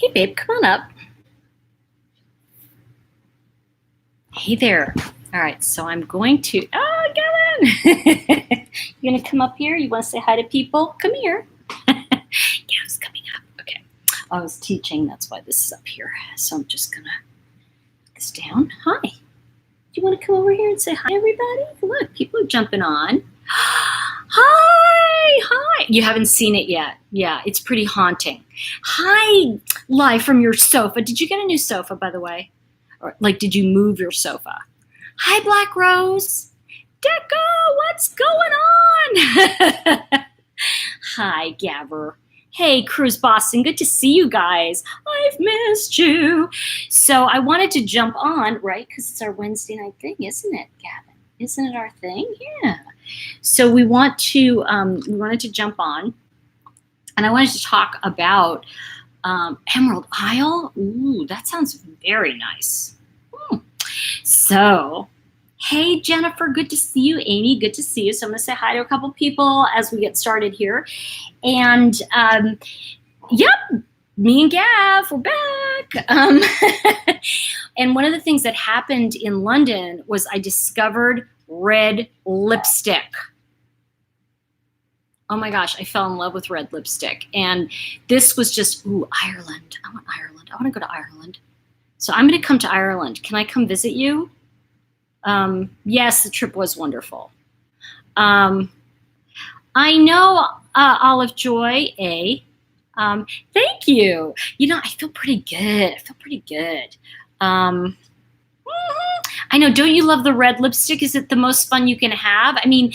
Hey, babe, come on up. Hey there. All right, so I'm going to, Gavin! You gonna come up here? You wanna say hi to people? Come here. Gav's coming up, okay. I was teaching, that's why this is up here. So I'm just gonna put this down. Hi. Do you wanna come over here and say hi, everybody? Look, people are jumping on. Hi. You haven't seen it yet. Yeah, it's pretty haunting. Hi, live from your sofa. Did you get a new sofa, by the way? Or like, did you move your sofa? Hi, Black Rose. Deco, what's going on? Hi, Gabber. Hey, Cruise Boston, good to see you guys. I've missed you. So I wanted to jump on, right? Because it's our Wednesday night thing, isn't it, Gavin? Isn't it our thing? Yeah. So we wanted to jump on, and I wanted to talk about Emerald Isle. Ooh, that sounds very nice. So, hey, Jennifer, good to see you. Amy, good to see you. So I'm going to say hi to a couple people as we get started here. And, yep, me and Gav, we're back. And one of the things that happened in London was I discovered red lipstick. Oh my gosh, I fell in love with red lipstick. And this was just, ooh, Ireland. I want Ireland. I want to go to Ireland. So I'm going to come to Ireland. Can I come visit you? Yes, the trip was wonderful. I know Olive Joy, thank you. You know, I feel pretty good. I know, don't you love the red lipstick? Is it the most fun you can have? I mean,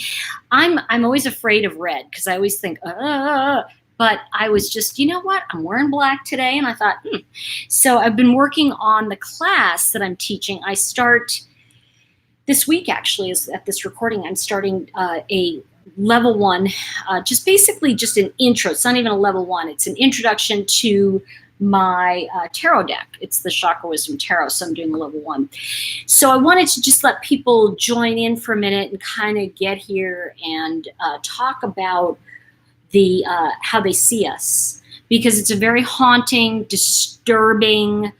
I'm always afraid of red because I always think, but I was just, you know what? I'm wearing black today, and I thought, So I've been working on the class that I'm teaching. I start this week, actually, is at this recording. I'm starting a level 1, just basically just an intro. It's not even a level 1. It's an introduction to my tarot deck. It's the Chakra Wisdom Tarot, so I'm doing the level 1. So I wanted to just let people join in for a minute and kind of get here and talk about the how they see us, because it's a very haunting, disturbing,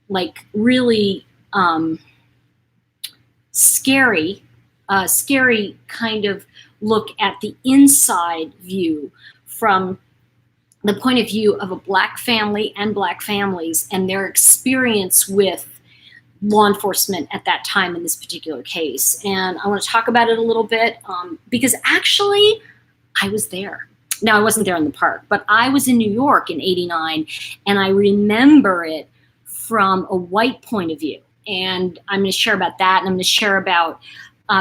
like really scary kind of look at the inside view from the point of view of a Black family and Black families and their experience with law enforcement at that time in this particular case. And I want to talk about it a little bit because actually I was there. Now, I wasn't there in the park, but I was in New York in '89, and I remember it from a white point of view. And I'm going to share about that, and I'm going to share about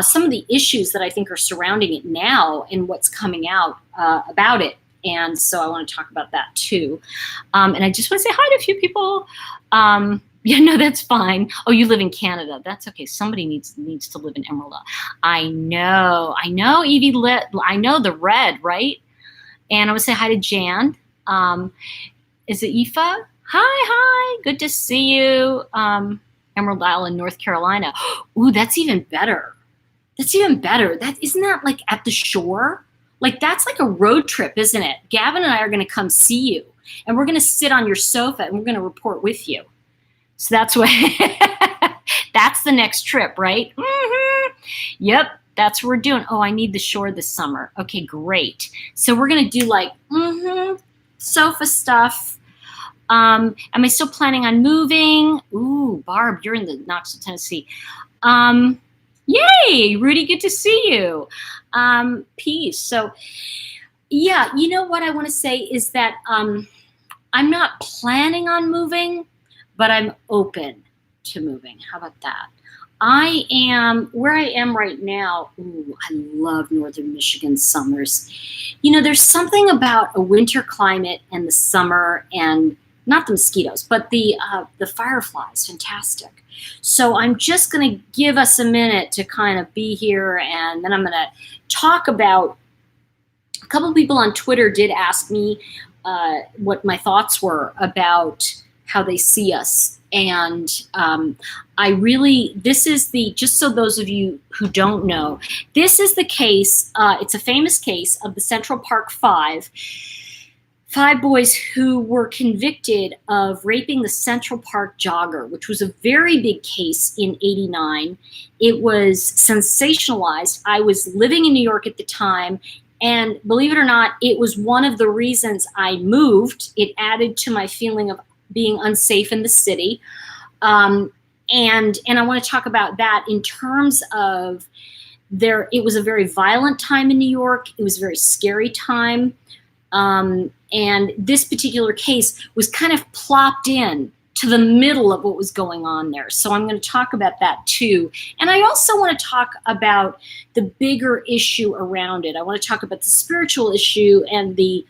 some of the issues that I think are surrounding it now and what's coming out about it. And so I want to talk about that too. And I just want to say hi to a few people. Yeah, no, that's fine. Oh, you live in Canada. That's okay. Somebody needs to live in Emerald Isle. I know, Evie. I know the red, right? And I want to say hi to Jan. Is it Aoife? Hi. Good to see you. Emerald Isle in North Carolina. Ooh, that's even better. Isn't that like at the shore? Like, that's like a road trip, isn't it? Gavin and I are going to come see you, and we're going to sit on your sofa, and we're going to report with you. So that's what, that's the next trip, right? Mm-hmm. Yep, that's what we're doing. Oh, I need the shore this summer. Okay, great. So we're going to do like, sofa stuff. Am I still planning on moving? Ooh, Barb, you're in the Knoxville, Tennessee. Yay, Rudy, good to see you. Peace. So, yeah, you know what I want to say is that I'm not planning on moving, but I'm open to moving. How about that? Where I am right now. Ooh, I love Northern Michigan summers. You know, there's something about a winter climate and the summer, and not the mosquitoes, but the fireflies. Fantastic. So I'm just going to give us a minute to kind of be here, and then I'm going to talk about, a couple of people on Twitter did ask me what my thoughts were about how they see us. And this is just so those of you who don't know, this is the case, it's a famous case of the Central Park Five. 5 boys who were convicted of raping the Central Park jogger, which was a very big case in '89. It was sensationalized. I was living in New York at the time, and believe it or not, it was one of the reasons I moved. It added to my feeling of being unsafe in the city. And I want to talk about that in terms of it was a very violent time in New York. It was a very scary time. And this particular case was kind of plopped in to the middle of what was going on there. So I'm going to talk about that too. And I also want to talk about the bigger issue around it. I want to talk about the spiritual issue and the,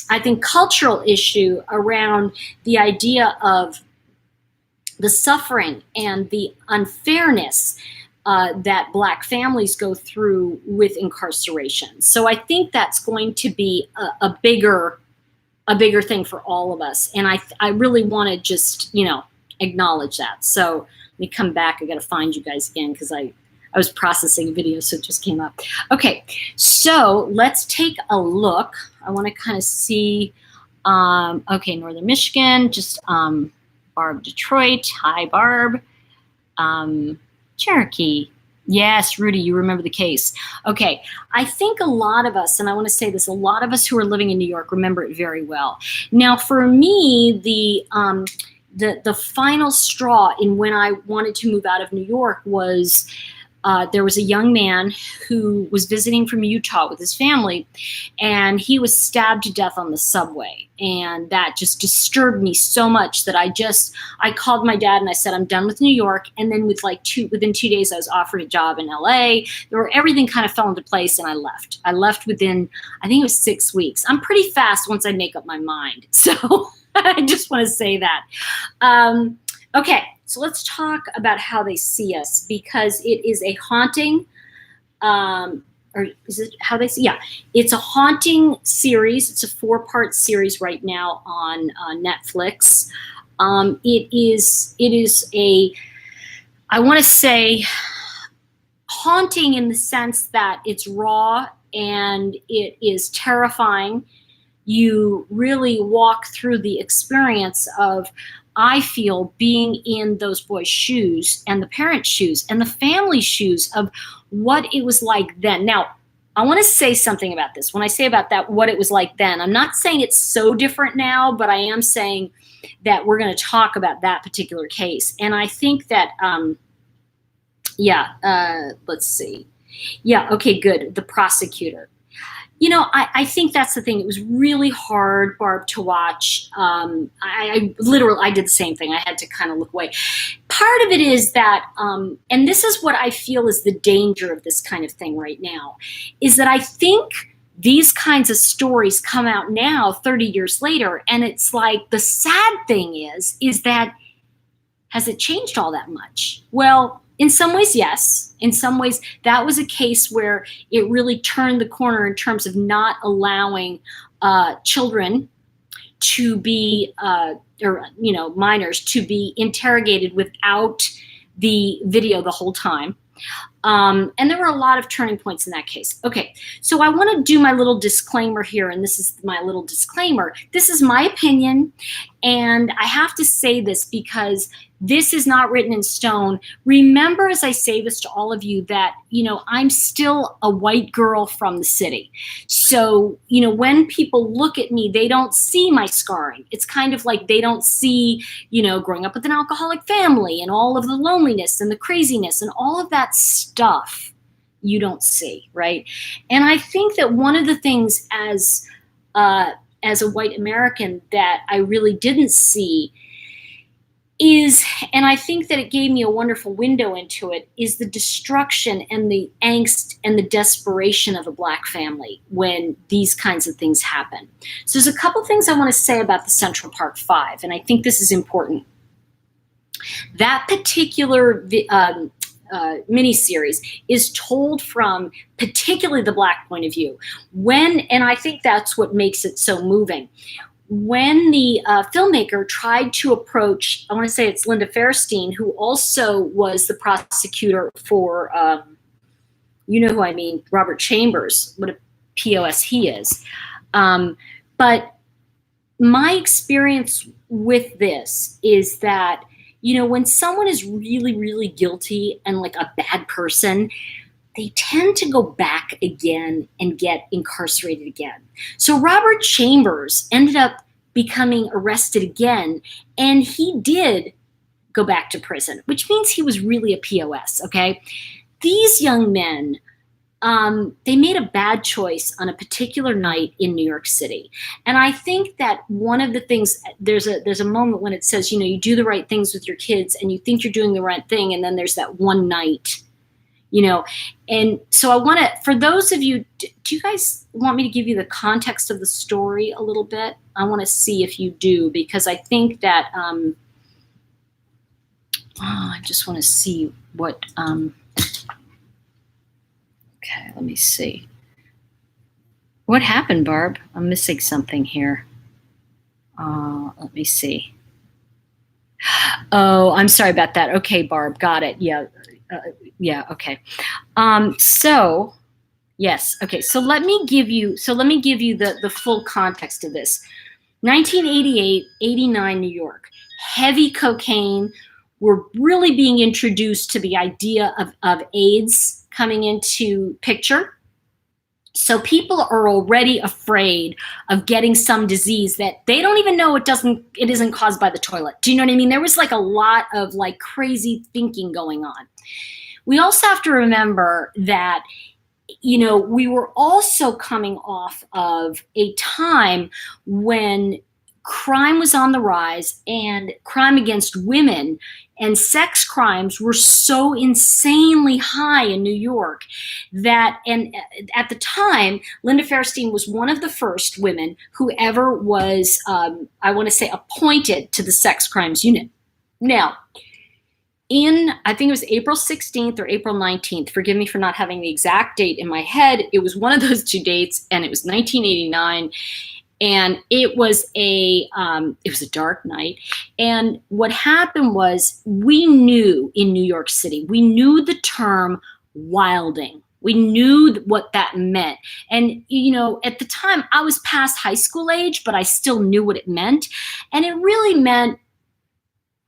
I think, cultural issue around the idea of the suffering and the unfairness that Black families go through with incarceration. So I think that's going to be a bigger thing for all of us. And I really want to just, acknowledge that. So let me come back. I got to find you guys again because I was processing a video, so it just came up. Okay, so let's take a look. I want to kind of see, okay, Northern Michigan, just Barb Detroit. Hi, Barb. Cherokee. Yes, Rudy, you remember the case. Okay, I think a lot of us, and I want to say this, a lot of us who are living in New York remember it very well. Now, for me, the final straw in when I wanted to move out of New York was there was a young man who was visiting from Utah with his family, and he was stabbed to death on the subway. And that just disturbed me so much that I called my dad and I said, I'm done with New York. And then within 2 days, I was offered a job in LA. Everything kind of fell into place, and I left. I left within, I think it was 6 weeks. I'm pretty fast once I make up my mind. So I just want to say that. Okay, so let's talk about how they see us, because it is a haunting, or is it how they see? Yeah, it's a haunting series. It's a 4-part series right now on Netflix. It is I want to say, haunting in the sense that it's raw and it is terrifying. You really walk through the experience of, I feel, being in those boys' shoes and the parents' shoes and the family shoes of what it was like then. Now, I want to say something about this. When I say about that, what it was like then, I'm not saying it's so different now, but I am saying that we're going to talk about that particular case. And I think that, let's see. Yeah, okay, good. The prosecutor. I think that's the thing. It was really hard, Barb, to watch. I did the same thing. I had to kind of look away. Part of it is that, and this is what I feel is the danger of this kind of thing right now, is that I think these kinds of stories come out now 30 years later, and it's like, the sad thing is that, has it changed all that much? Well, in some ways, yes. In some ways, that was a case where it really turned the corner in terms of not allowing children to be, minors to be interrogated without the video the whole time. And there were a lot of turning points in that case. Okay, so I want to do my little disclaimer here, and this is my little disclaimer. This is my opinion, and I have to say this because this is not written in stone. Remember, as I say this to all of you, that, I'm still a white girl from the city. So, when people look at me, they don't see my scarring. It's kind of like they don't see, growing up with an alcoholic family and all of the loneliness and the craziness and all of that stuff you don't see, right? And I think that one of the things as a white American that I really didn't see is, and I think that it gave me a wonderful window into it, is the destruction and the angst and the desperation of a Black family when these kinds of things happen. So there's a couple things I want to say about the Central Park Five, and I think this is important. That particular miniseries is told from particularly the Black point of view. And I think that's what makes it so moving. When the filmmaker tried to approach, I want to say it's Linda Fairstein, who also was the prosecutor for, you know who I mean, Robert Chambers, what a POS he is. But my experience with this is that, when someone is really, really guilty and like a bad person, they tend to go back again and get incarcerated again. So Robert Chambers ended up becoming arrested again, and he did go back to prison, which means he was really a POS, okay? These young men, they made a bad choice on a particular night in New York City. And I think that one of the things, there's a moment when it says, you do the right things with your kids and you think you're doing the right thing, and then there's that one night, and so I want to, for those of you, do you guys want me to give you the context of the story a little bit? I want to see if you do, because I think that, I just want to see what, okay, let me see. What happened, Barb? I'm missing something here. Let me see. Oh, I'm sorry about that. Okay, Barb, got it. Yeah. Okay. So yes. Okay. So let me give you the full context of this. 1988, 89, New York, heavy cocaine. We're really being introduced to the idea of AIDS coming into picture. So people are already afraid of getting some disease that they don't even know it isn't caused by the toilet. Do you know what I mean? There was like a lot of like crazy thinking going on. We also have to remember that, we were also coming off of a time when crime was on the rise, and crime against women and sex crimes were so insanely high in New York that, and at the time, Linda Fairstein was one of the first women who ever was, I want to say, appointed to the sex crimes unit. Now, I think it was April 16th or April 19th, forgive me for not having the exact date in my head, it was one of those two dates, and it was 1989. And it was a dark night. And what happened was, we knew in New York City, we knew the term wilding. We knew what that meant. And, at the time I was past high school age, but I still knew what it meant. And it really meant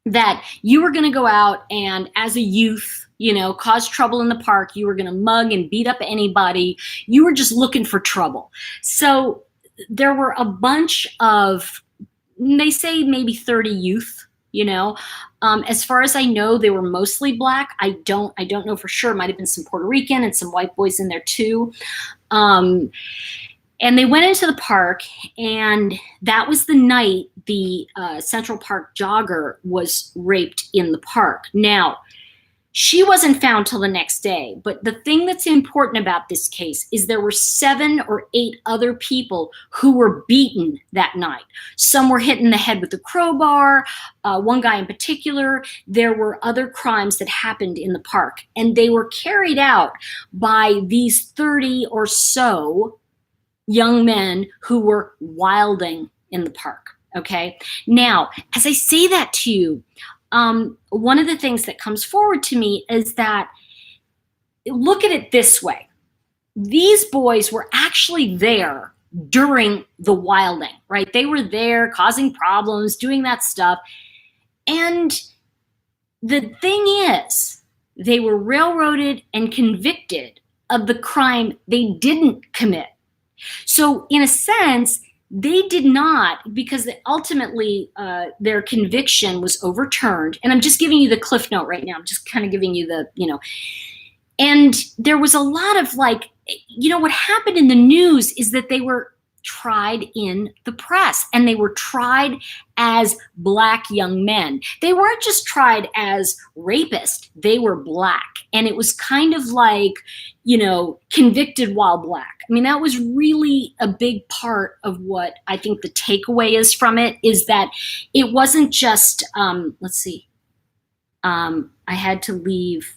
that you were going to go out and, as a youth, cause trouble in the park. You were going to mug and beat up anybody. You were just looking for trouble. So there were a bunch of, they say maybe 30 youth, as far as I know, they were mostly black. I don't know for sure. Might have been some Puerto Rican and some white boys in there too. And they went into the park, and that was the night the Central Park jogger was raped in the park. Now, she wasn't found till the next day, but the thing that's important about this case is there were 7 or 8 other people who were beaten that night. Some were hit in the head with a crowbar, one guy in particular. There were other crimes that happened in the park, and they were carried out by these 30 or so young men who were wilding in the park, okay? Now, as I say that to you, one of the things that comes forward to me is that, look at it this way. These boys were actually there during the wilding, right? They were there causing problems, doing that stuff. And the thing is, they were railroaded and convicted of the crime they didn't commit. So in a sense, they did not, because ultimately their conviction was overturned. And I'm just giving you the cliff note right now. I'm just kind of giving you the, and there was a lot of like, what happened in the news is that they were tried in the press, and they were tried as black young men. They weren't just tried as rapists, they were black. And it was kind of like, convicted while black. I mean, that was really a big part of what I think the takeaway is from it, is that it wasn't just, let's see, I had to leave.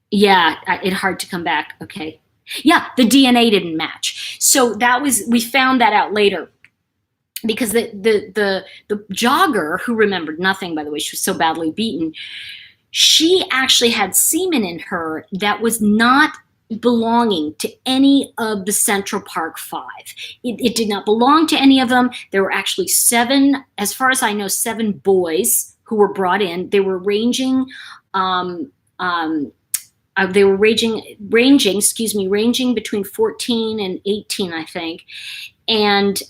Yeah, it's hard to come back. Okay. Yeah, the DNA didn't match. So we found that out later, because the jogger, who remembered nothing, by the way, she was so badly beaten, she actually had semen in her that was not belonging to any of the Central Park Five. It did not belong to any of them. There were actually seven, as far as I know, seven boys who were brought in. They were ranging, ranging between 14 and 18, I think. And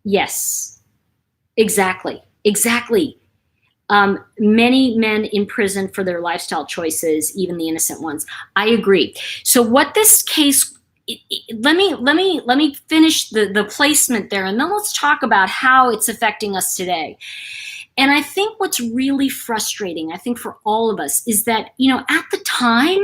yes, exactly. Many men in prison for their lifestyle choices, even the innocent ones. I agree. So what this case, let me finish the placement there, and then let's talk about how it's affecting us today. And I think what's really frustrating, I think for all of us, is that, at the time,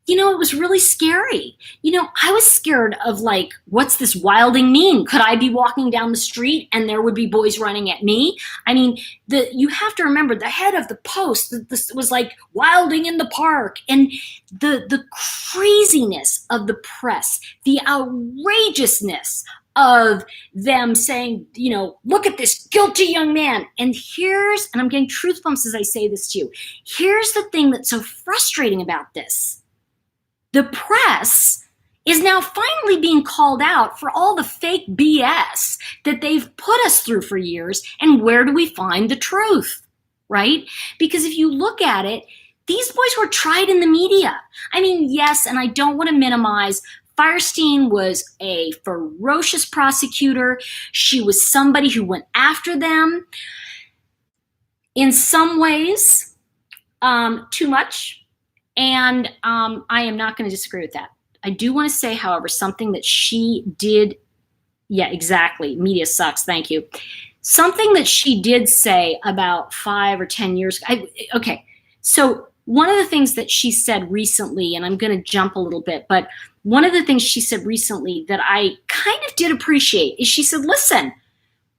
it was really scary. I was scared of, like, what's this wilding mean? Could I be walking down the street and there would be boys running at me? I mean, you have to remember the head of the Post, this was like wilding in the park, and the craziness of the press, the outrageousness of them saying, look at this guilty young man. And I'm getting truth bumps as I say this to you. Here's the thing that's so frustrating about this. The press is now finally being called out for all the fake BS that they've put us through for years. And where do we find the truth, right? Because if you look at it, these boys were tried in the media. I mean, yes, and I don't want to minimize, Fierstein was a ferocious prosecutor. She was somebody who went after them. In some ways, too much. And I am not going to disagree with that. I do want to say, however, something that she did. Yeah, exactly. Media sucks. Thank you. Something that she did say about 5 or 10 years ago. Okay. So one of the things that she said recently, and I'm going to jump a little bit, but one of the things she said recently that I kind of did appreciate is she said, listen,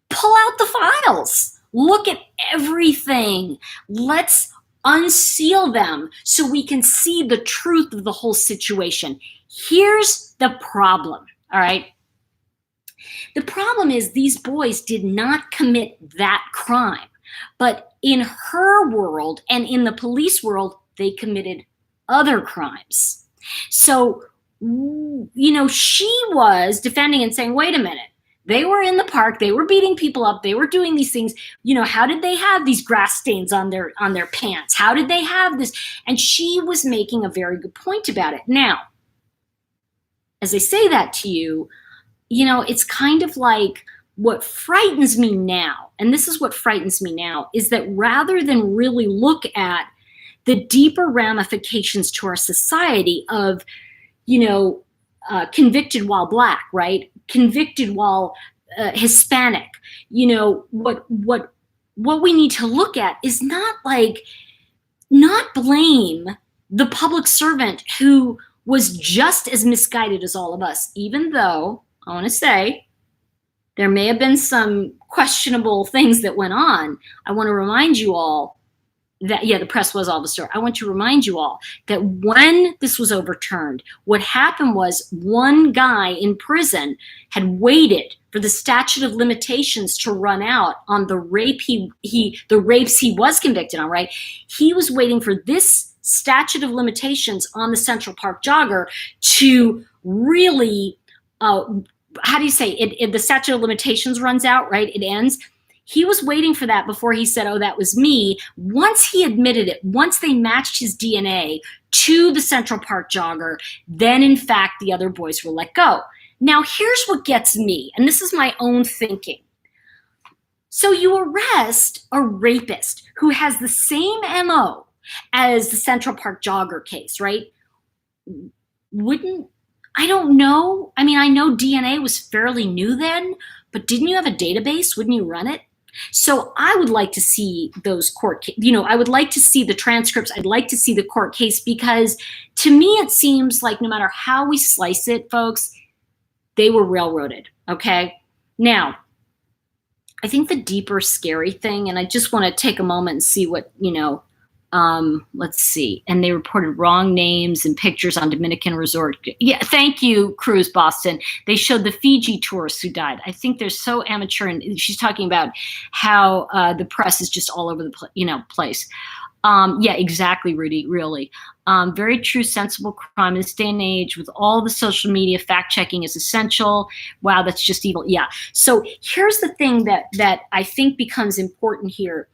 pull out the files. Look at everything. Let's unseal them so we can see the truth of the whole situation. Here's the problem, all right? The problem is these boys did not commit that crime, but in her world and in the police world, they committed other crimes. So, she was defending and saying, wait a minute, they were in the park, they were beating people up, they were doing these things. How did they have these grass stains on their pants? How did they have this? And she was making a very good point about it. Now, as I say that to you, it's kind of like what frightens me now, and this is what frightens me now, is that rather than really look at the deeper ramifications to our society of, convicted while Black, right? Convicted while Hispanic, what we need to look at is not blame the public servant who was just as misguided as all of us, even though I want to say there may have been some questionable things that went on. I want to remind you all that, the press was all the story. I want to remind you all that when this was overturned, what happened was one guy in prison had waited for the statute of limitations to run out on the rapes he was convicted on, right? He was waiting for this statute of limitations on the Central Park jogger to really, how do you say it? The statute of limitations runs out, right? It ends. He was waiting for that before he said, oh, that was me. Once he admitted it, once they matched his DNA to the Central Park jogger, then in fact, the other boys were let go. Now, here's what gets me, and this is my own thinking. So you arrest a rapist who has the same MO as the Central Park jogger case, right? I don't know. I mean, I know DNA was fairly new then, but didn't you have a database? Wouldn't you run it? So I would like to see those I would like to see the transcripts. I'd like to see the court case, because to me, it seems like no matter how we slice it, folks, they were railroaded. Okay. Now, I think the deeper scary thing, and I just want to take a moment and see what, let's see. And they reported wrong names and pictures on Dominican resort. Yeah, thank you, Cruise Boston. They showed the Fiji tourists who died. I think they're so amateur, and she's talking about how the press is just all over the place. Yeah, exactly, Rudy, really. Very true, sensible crime in this day and age with all the social media. Fact checking is essential. Wow, that's just evil. Yeah. So here's the thing that I think becomes important here.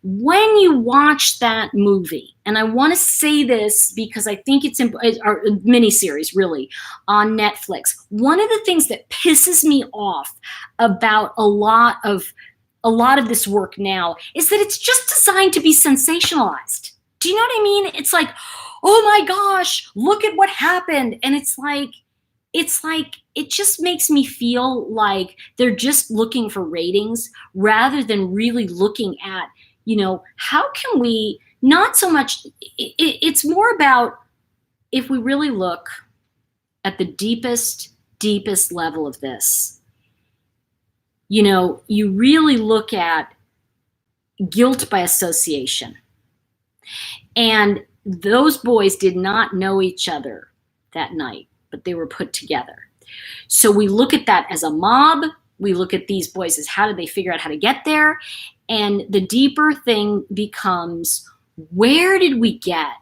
When you watch that movie, and I want to say this because I think it's our miniseries really on Netflix. One of the things that pisses me off about a lot of this work now is that it's just designed to be sensationalized. Do you know what I mean? It's like, oh my gosh, look at what happened. And it's like, it just makes me feel like they're just looking for ratings rather than really looking at, how can we not so much, it's more about if we really look at the deepest level of this, you really look at guilt by association. And those boys did not know each other that night, but they were put together. So we look at that as a mob. We look at these boys as how did they figure out how to get there? And the deeper thing becomes, where did we get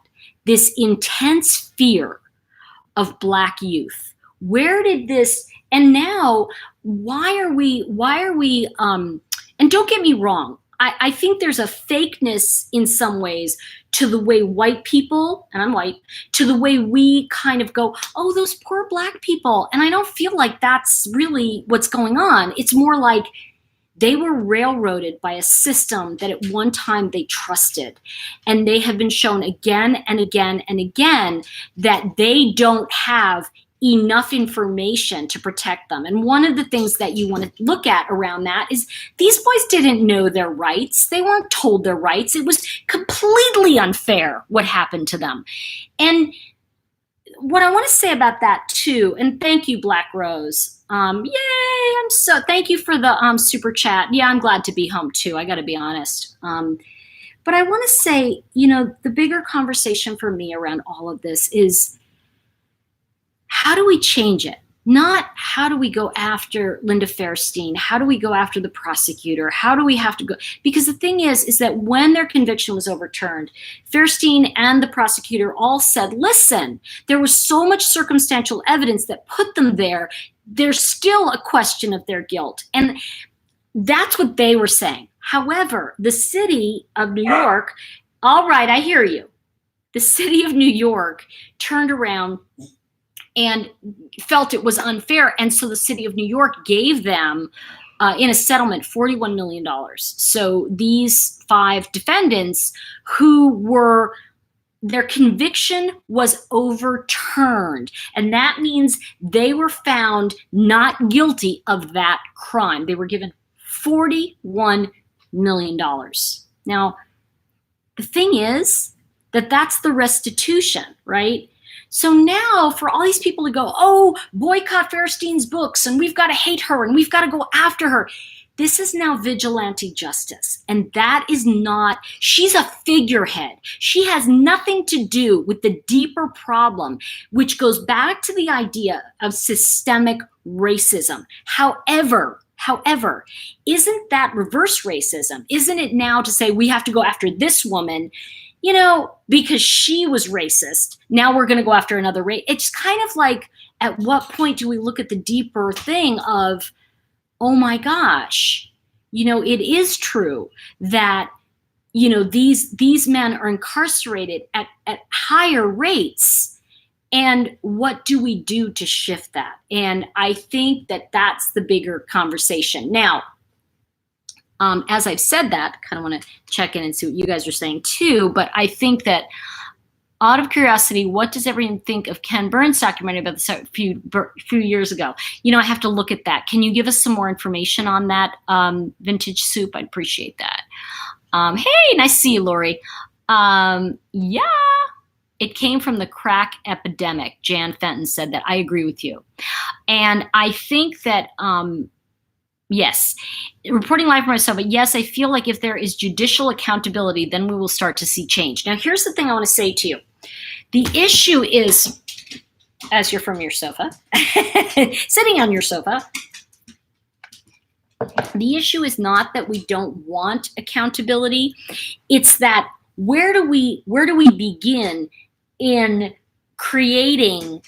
this intense fear of Black youth? Where did this, and now why are we, and don't get me wrong, I think there's a fakeness in some ways to the way white people, and I'm white, to the way we kind of go, oh, those poor Black people. And I don't feel like that's really what's going on. It's more like they were railroaded by a system that at one time they trusted. And they have been shown again and again and again that they don't have enough information to protect them. And one of the things that you want to look at around that is these boys didn't know their rights. They weren't told their rights. It was completely unfair what happened to them. And what I want to say about that too, and thank you, Black Rose. Yay, thank you for the super chat. Yeah, I'm glad to be home too. I got to be honest. But I want to say, the bigger conversation for me around all of this is, how do we change it? Not how do we go after Linda Fairstein? How do we go after the prosecutor? How do we have to go? Because the thing is that when their conviction was overturned, Fairstein and the prosecutor all said, listen, there was so much circumstantial evidence that put them there. There's still a question of their guilt. And that's what they were saying. However, the city of New York, all right, I hear you. The city of New York turned around and felt it was unfair. And so the city of New York gave them, in a settlement, $41 million. So these 5 defendants their conviction was overturned. And that means they were found not guilty of that crime. They were given $41 million. Now, the thing is that that's the restitution, right? So now for all these people to go, oh, boycott Fairstein's books, and we've got to hate her, and we've got to go after her. This is now vigilante justice. And that is not, she's a figurehead. She has nothing to do with the deeper problem, which goes back to the idea of systemic racism. However, isn't that reverse racism? Isn't it now to say we have to go after this woman, because she was racist? Now we're going to go after another race. It's kind of like, at what point do we look at the deeper thing of, oh my gosh, it is true that, these men are incarcerated at higher rates. And what do we do to shift that? And I think that that's the bigger conversation. Now, as I've said that, kind of want to check in and see what you guys are saying too. But I think that, out of curiosity, what does everyone think of Ken Burns' documentary about this a few years ago? I have to look at that. Can you give us some more information on that, Vintage Soup? I'd appreciate that. Hey, nice to see you, Lori. Yeah, it came from the crack epidemic. Jan Fenton said that. I agree with you. And I think that, yes, reporting live for myself, but yes, I feel like if there is judicial accountability, then we will start to see change. Now, here's the thing I want to say to you. The issue is, as you're from your sofa, sitting on your sofa, the issue is not that we don't want accountability. It's that where do we begin in creating,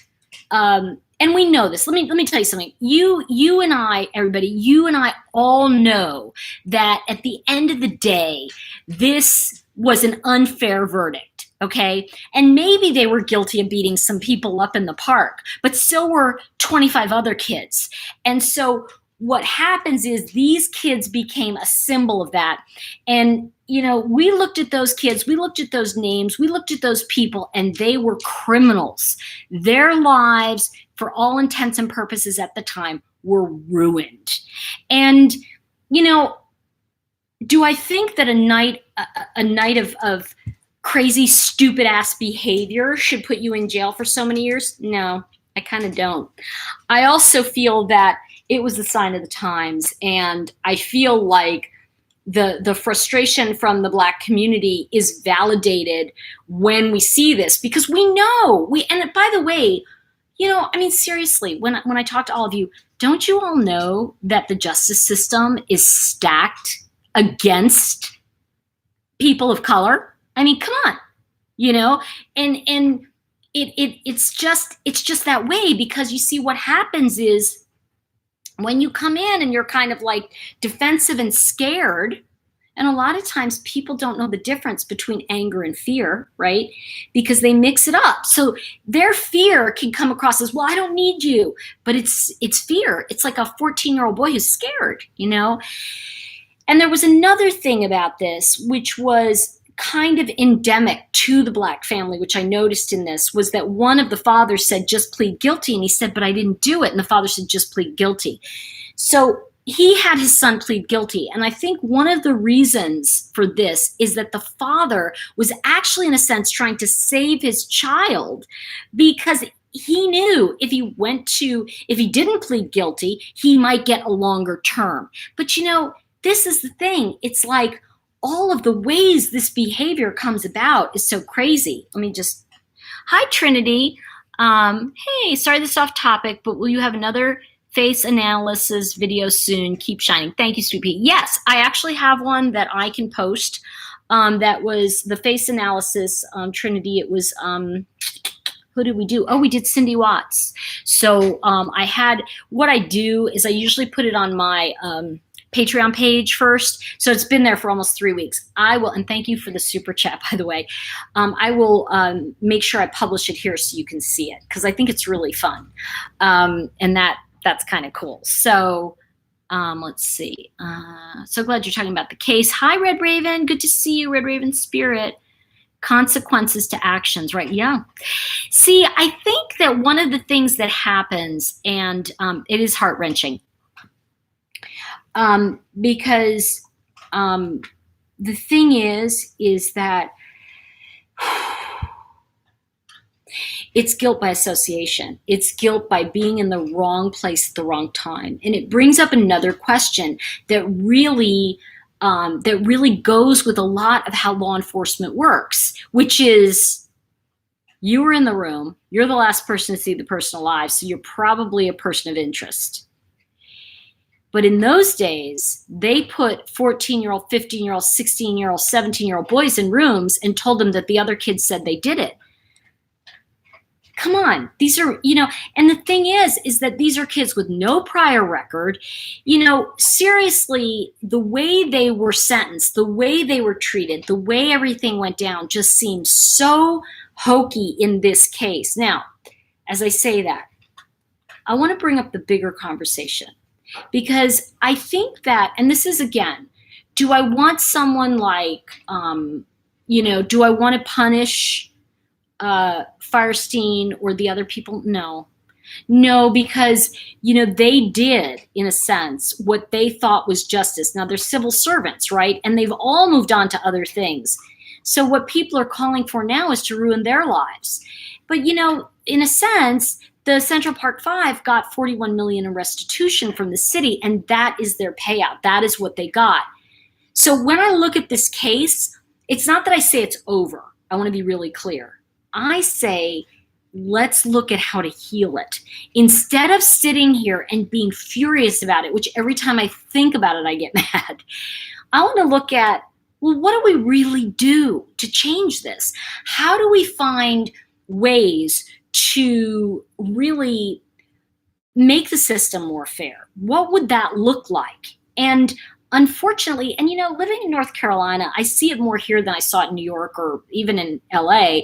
and we know this. Let me tell you something. You and I, everybody, you and I all know that at the end of the day, this was an unfair verdict. Okay. And maybe they were guilty of beating some people up in the park, but so were 25 other kids. And so what happens is these kids became a symbol of that. And, you know, we looked at those kids, we looked at those names, we looked at those people, and they were criminals. Their lives, for all intents and purposes at the time, were ruined. And, you know, do I think that a night of crazy, stupid ass behavior should put you in jail for so many years? No, I kind of don't. I also feel that it was a sign of the times, and I feel like the frustration from the Black community is validated when we see this, because we know and by the way, you know, I mean, seriously, when I talk to all of you, don't you all know that the justice system is stacked against people of color? I mean, come on, you know, and it's just that way, because you see what happens is when you come in and you're kind of like defensive and scared, and a lot of times people don't know the difference between anger and fear, right? Because they mix it up. So their fear can come across as, well, I don't need you, but it's fear. It's like a 14-year-old boy who's scared, you know? And there was another thing about this, which was kind of endemic to the Black family, which I noticed in this, was that one of the fathers said, just plead guilty. And he said, but I didn't do it. And the father said, just plead guilty. So he had his son plead guilty. And I think one of the reasons for this is that the father was actually, in a sense, trying to save his child, because he knew if he didn't plead guilty, he might get a longer term. But you know, this is the thing. It's like, all of the ways this behavior comes about is so crazy. Hi, Trinity. Hey, sorry this is off topic, but will you have another face analysis video soon? Keep shining. Thank you, Sweet Pea. Yes, I actually have one that I can post. That was the face analysis, Trinity. It was, who did we do? Oh, we did Cindy Watts. So what I do is I usually put it on my Patreon page first. So it's been there for almost 3 weeks. I will, and thank you for the super chat, by the way. I will make sure I publish it here so you can see it, because I think it's really fun. And that's kind of cool. So let's see. So glad you're talking about the case. Hi, Red Raven. Good to see you, Red Raven Spirit. Consequences to actions, right? Yeah. See, I think that one of the things that happens, and it is heart-wrenching, because the thing is that it's guilt by association. It's guilt by being in the wrong place at the wrong time. And it brings up another question that really goes with a lot of how law enforcement works, which is, you were in the room, you're the last person to see the person alive, so you're probably a person of interest. But in those days, they put 14-year-old, 15-year-old, 16-year-old, 17-year-old boys in rooms and told them that the other kids said they did it. Come on, these are, you know, and the thing is that these are kids with no prior record. You know, seriously, the way they were sentenced, the way they were treated, the way everything went down just seems so hokey in this case. Now, as I say that, I want to bring up the bigger conversation. Because I think that, and this is, again, do I want someone like, do I want to punish Firestein or the other people? No, because, they did, in a sense, what they thought was justice. Now, they're civil servants, right? And they've all moved on to other things. So what people are calling for now is to ruin their lives. But, in a sense, the Central Park Five got $41 million in restitution from the city, and that is their payout. That is what they got. So when I look at this case, it's not that I say it's over. I want to be really clear. I say, let's look at how to heal it. Instead of sitting here and being furious about it, which every time I think about it, I get mad. I want to look at, well, what do we really do to change this? How do we find ways to really make the system more fair, what would that look like? And unfortunately, and living in North Carolina, I see it more here than I saw it in New York or even in LA.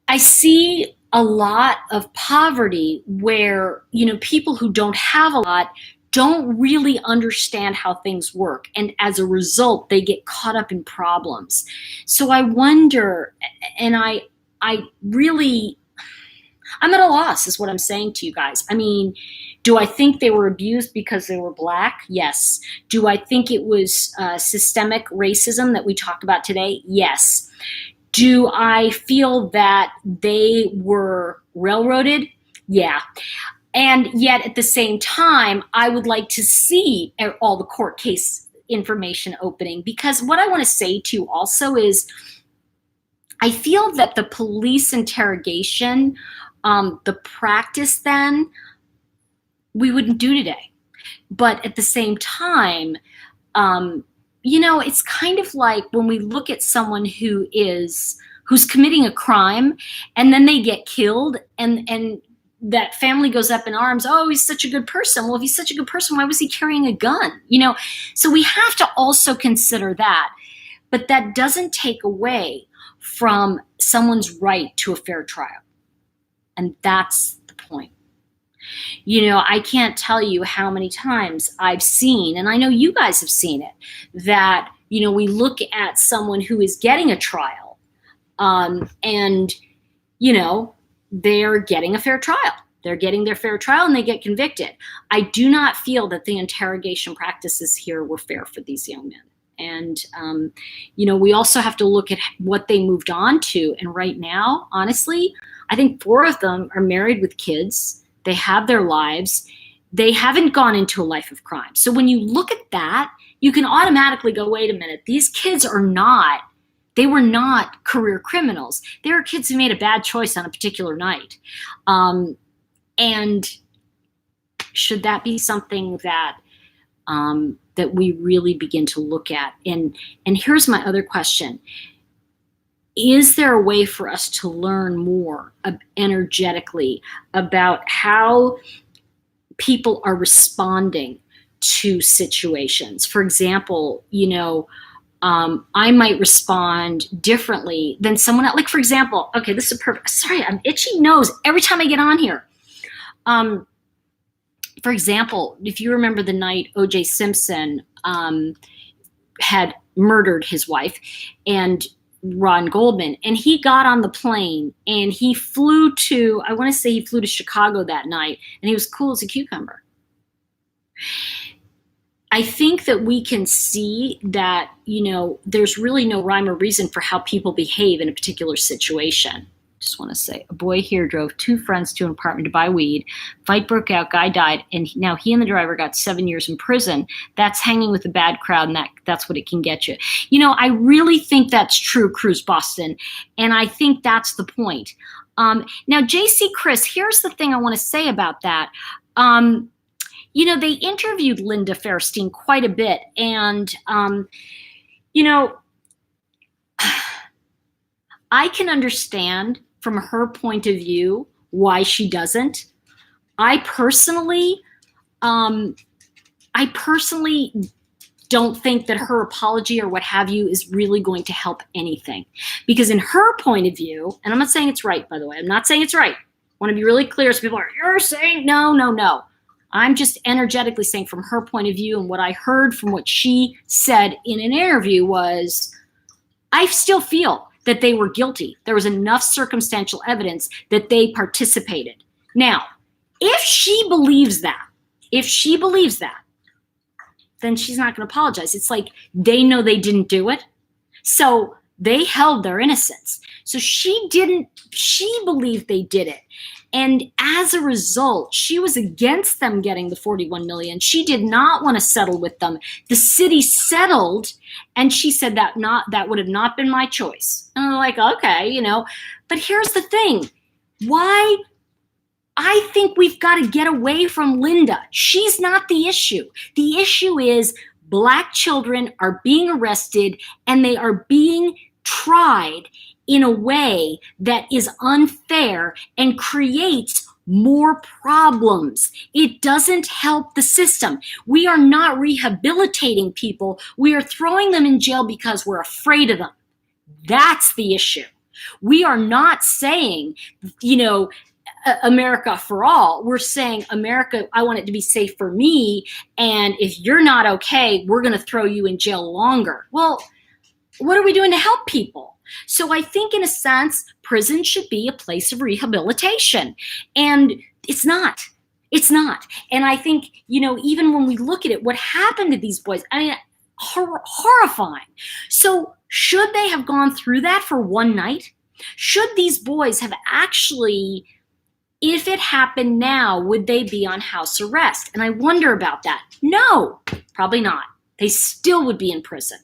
I see a lot of poverty where, people who don't have a lot don't really understand how things work. And as a result, they get caught up in problems. So I wonder, and I'm at a loss, is what I'm saying to you guys. I mean, do I think they were abused because they were Black? Yes. Do I think it was systemic racism that we talk about today? Yes. Do I feel that they were railroaded? Yeah. And yet at the same time, I would like to see all the court case information opening, because what I want to say to you also is I feel that the police interrogation, the practice then, we wouldn't do today. But at the same time, it's kind of like when we look at someone who's committing a crime and then they get killed and that family goes up in arms. Oh, he's such a good person. Well, if he's such a good person, why was he carrying a gun? So we have to also consider that. But that doesn't take away from someone's right to a fair trial. And that's the point. I can't tell you how many times I've seen, and I know you guys have seen it, that, we look at someone who is getting a trial, and, they're getting a fair trial. They're getting their fair trial and they get convicted. I do not feel that the interrogation practices here were fair for these young men. And, we also have to look at what they moved on to. And right now, honestly, I think 4 of them are married with kids. They have their lives. They haven't gone into a life of crime. So when you look at that, you can automatically go, wait a minute, these kids they were not career criminals. They were kids who made a bad choice on a particular night. And should that be something that that we really begin to look at? And here's my other question. Is there a way for us to learn more energetically about how people are responding to situations? For example, I might respond differently than someone else. Like, for example, okay, this is perfect. Sorry, I'm itchy nose every time I get on here. For example, if you remember the night O.J. Simpson had murdered his wife and Ron Goldman, and he got on the plane and he flew to, I want to say he flew to Chicago that night, and he was cool as a cucumber. I think that we can see that, there's really no rhyme or reason for how people behave in a particular situation. Just want to say, a boy here drove 2 friends to an apartment to buy weed. Fight broke out, guy died, and now he and the driver got 7 years in prison. That's hanging with a bad crowd, and that's what it can get you. I really think that's true, Cruz Boston, and I think that's the point. Now, JC Chris, here's the thing I want to say about that. They interviewed Linda Fairstein quite a bit, and, I can understand from her point of view why she doesn't. I personally don't think that her apology or what have you is really going to help anything. Because in her point of view, and I'm not saying it's right, by the way, I'm not saying it's right. I want to be really clear so people are, you're saying no. I'm just energetically saying from her point of view, and what I heard from what she said in an interview was, I still feel that they were guilty. There was enough circumstantial evidence that they participated. Now, if she believes that, then she's not going to apologize. It's like they know they didn't do it. So they held their innocence. So she believed they did it. And as a result, she was against them getting the $41 million. She did not want to settle with them. The city settled, and she said that would have not been my choice. And I'm like, okay, but here's the thing. Why? I think we've got to get away from Linda. She's not the issue. The issue is Black children are being arrested and they are being tried in a way that is unfair and creates more problems. It doesn't help the system. We are not rehabilitating people. We are throwing them in jail because we're afraid of them. That's the issue. We are not saying, America for all. We're saying, America, I want it to be safe for me. And if you're not okay, we're going to throw you in jail longer. Well, what are we doing to help people? So I think in a sense, prison should be a place of rehabilitation. And it's not. It's not. And I think, even when we look at it, what happened to these boys, I mean, horrifying. So should they have gone through that for one night? Should these boys have actually, if it happened now, would they be on house arrest? And I wonder about that. No, probably not. They still would be in prison.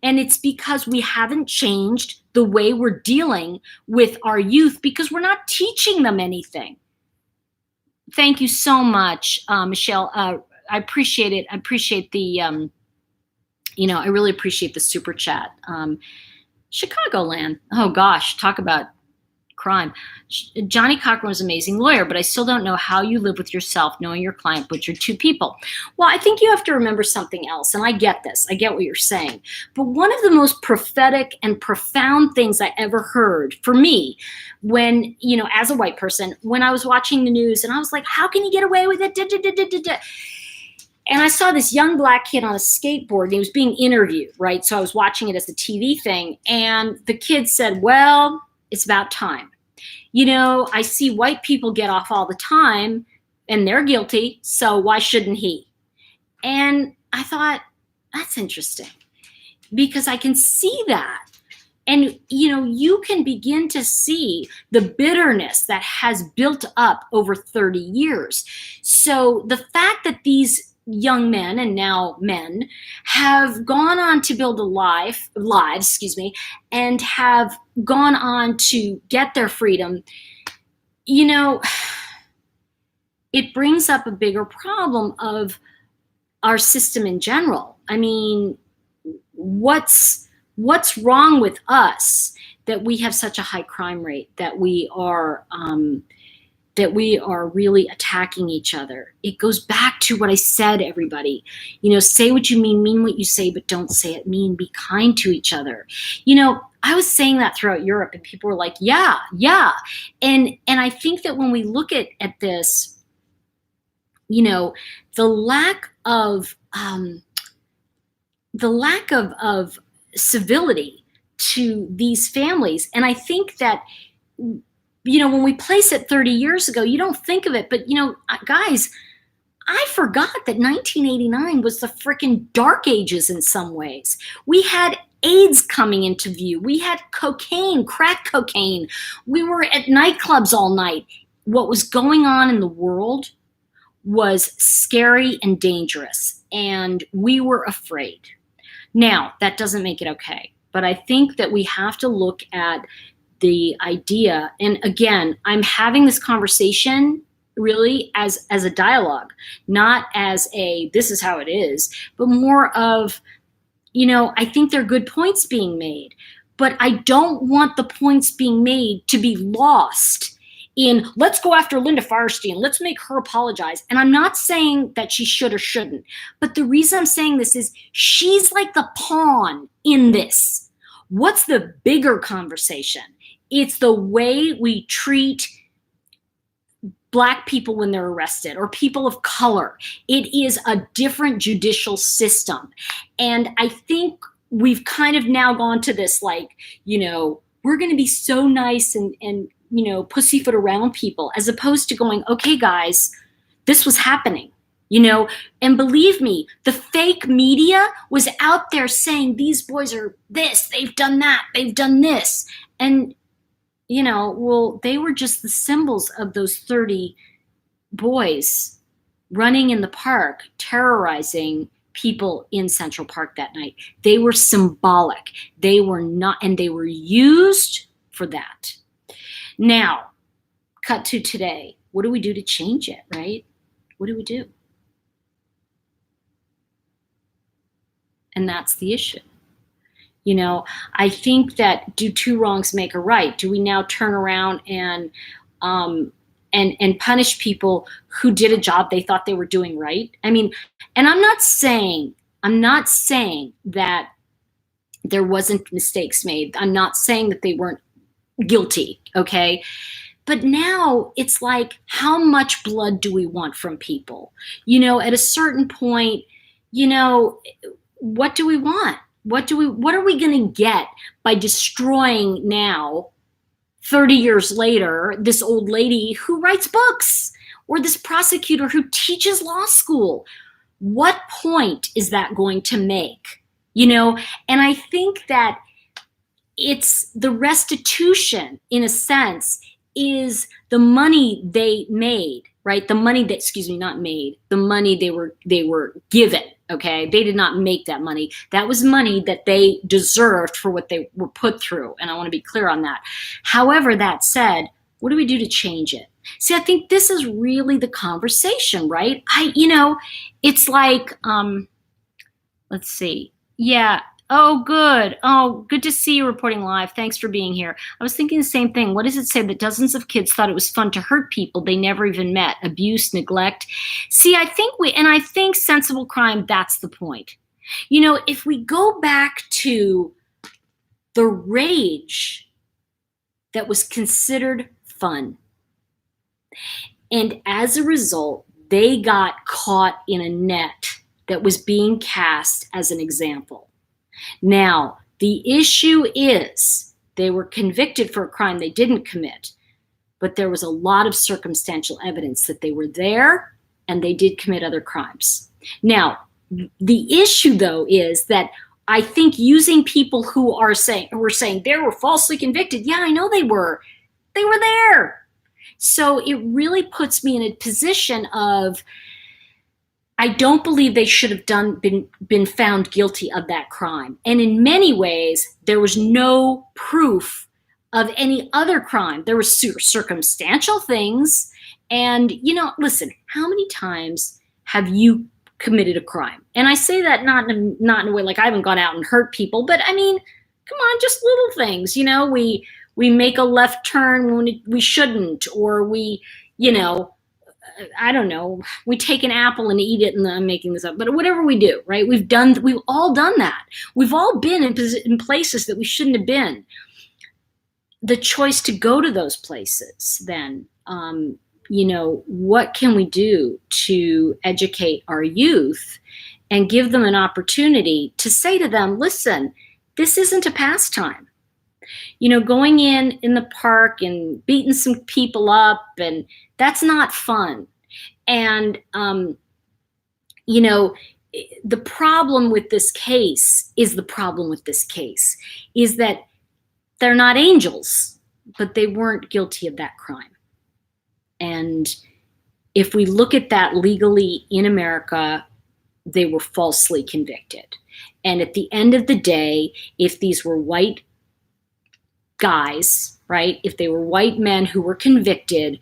And it's because we haven't changed the way we're dealing with our youth, because we're not teaching them anything. Thank you so much, Michelle. I appreciate it. I appreciate the, I really appreciate the super chat. Chicagoland. Oh gosh, talk about crime. Johnny Cochran was an amazing lawyer, but I still don't know how you live with yourself knowing your client butchered two people. Well, I think you have to remember something else, and I get this. I get what you're saying. But one of the most prophetic and profound things I ever heard for me when, as a white person, when I was watching the news and I was like, how can he get away with it? And I saw this young black kid on a skateboard and he was being interviewed, right? So I was watching it as a TV thing. And the kid said, well, it's about time. I see white people get off all the time and they're guilty. So why shouldn't he? And I thought, that's interesting, because I can see that. And, you can begin to see the bitterness that has built up over 30 years. So the fact that these young men and now men have gone on to build lives, and have gone on to get their freedom, it brings up a bigger problem of our system in general. I mean, what's wrong with us that we have such a high crime rate, that we are really attacking each other? It goes back to what I said, everybody. Say what you mean what you say, but don't say it mean. Be kind to each other. I was saying that throughout Europe, and people were like, yeah. And I think that when we look at this, the lack of civility to these families. And I think that, when we place it 30 years ago, you don't think of it, but guys, I forgot that 1989 was the freaking dark ages in some ways. We had AIDS coming into view. We had cocaine, crack cocaine. We were at nightclubs all night. What was going on in the world was scary and dangerous, and we were afraid. Now, that doesn't make it okay, but I think that we have to look at the idea, and again, I'm having this conversation really as a dialogue, not as a this is how it is, but more of, I think there are good points being made, but I don't want the points being made to be lost in let's go after Linda Firestein, let's make her apologize. And I'm not saying that she should or shouldn't, but the reason I'm saying this is she's like the pawn in this. What's the bigger conversation? It's the way we treat Black people when they're arrested, or people of color. It is a different judicial system. And I think we've kind of now gone to this, like, we're going to be so nice and pussyfoot around people, as opposed to going, okay, guys, this was happening, and believe me, the fake media was out there saying these boys are this, they've done that, they've done this. And, well, they were just the symbols of those 30 boys running in the park, terrorizing people in Central Park that night. They were symbolic. They were not, and they were used for that. Now, cut to today. What do we do to change it, right? What do we do? And that's the issue. You know, I think that do two wrongs make a right? Do we now turn around and punish people who did a job they thought they were doing right? I mean, and I'm not saying that there wasn't mistakes made. I'm not saying that they weren't guilty, okay? But now it's like, how much blood do we want from people? You know, at a certain point, you know, what do we want? What are we going to get by destroying now, 30 years later, this old lady who writes books, or this prosecutor who teaches law school? What point is that going to make? You know, and I think that it's the restitution, in a sense, is the money they made, right? The money that, excuse me, not made, the money they were given, okay? They did not make that money. That was money that they deserved for what they were put through, and I want to be clear on that. However, that said, what do we do to change it? See, I think this is really the conversation, right? It's like, let's see. Yeah. Oh, good. Oh, good to see you reporting live. Thanks for being here. I was thinking the same thing. What does it say that dozens of kids thought it was fun to hurt people they never even met? Abuse, neglect. See, I think sensible crime, that's the point. You know, if we go back to the rage that was considered fun, and as a result, they got caught in a net that was being cast as an example. Now, the issue is they were convicted for a crime they didn't commit, but there was a lot of circumstantial evidence that they were there and they did commit other crimes. Now, the issue, though, is that I think using people who were saying they were falsely convicted, yeah, I know they were. They were there. So it really puts me in a position of, I don't believe they should have been found guilty of that crime. And in many ways, there was no proof of any other crime. There were circumstantial things. And, you know, listen, how many times have you committed a crime? And I say that not in a way like I haven't gone out and hurt people, but I mean, come on, just little things. You know, we make a left turn when we shouldn't, or we, you know, I don't know, we take an apple and eat it, and I'm making this up, but whatever we do, right? We've all done that. We've all been in places that we shouldn't have been. The choice to go to those places, then, you know, what can we do to educate our youth and give them an opportunity to say to them, listen, this isn't a pastime. You know, going in the park and beating some people up, and that's not fun. And, you know, the problem with this case is that they're not angels, but they weren't guilty of that crime. And if we look at that legally in America, they were falsely convicted. And at the end of the day, if these were white guys, right, if they were white men who were convicted,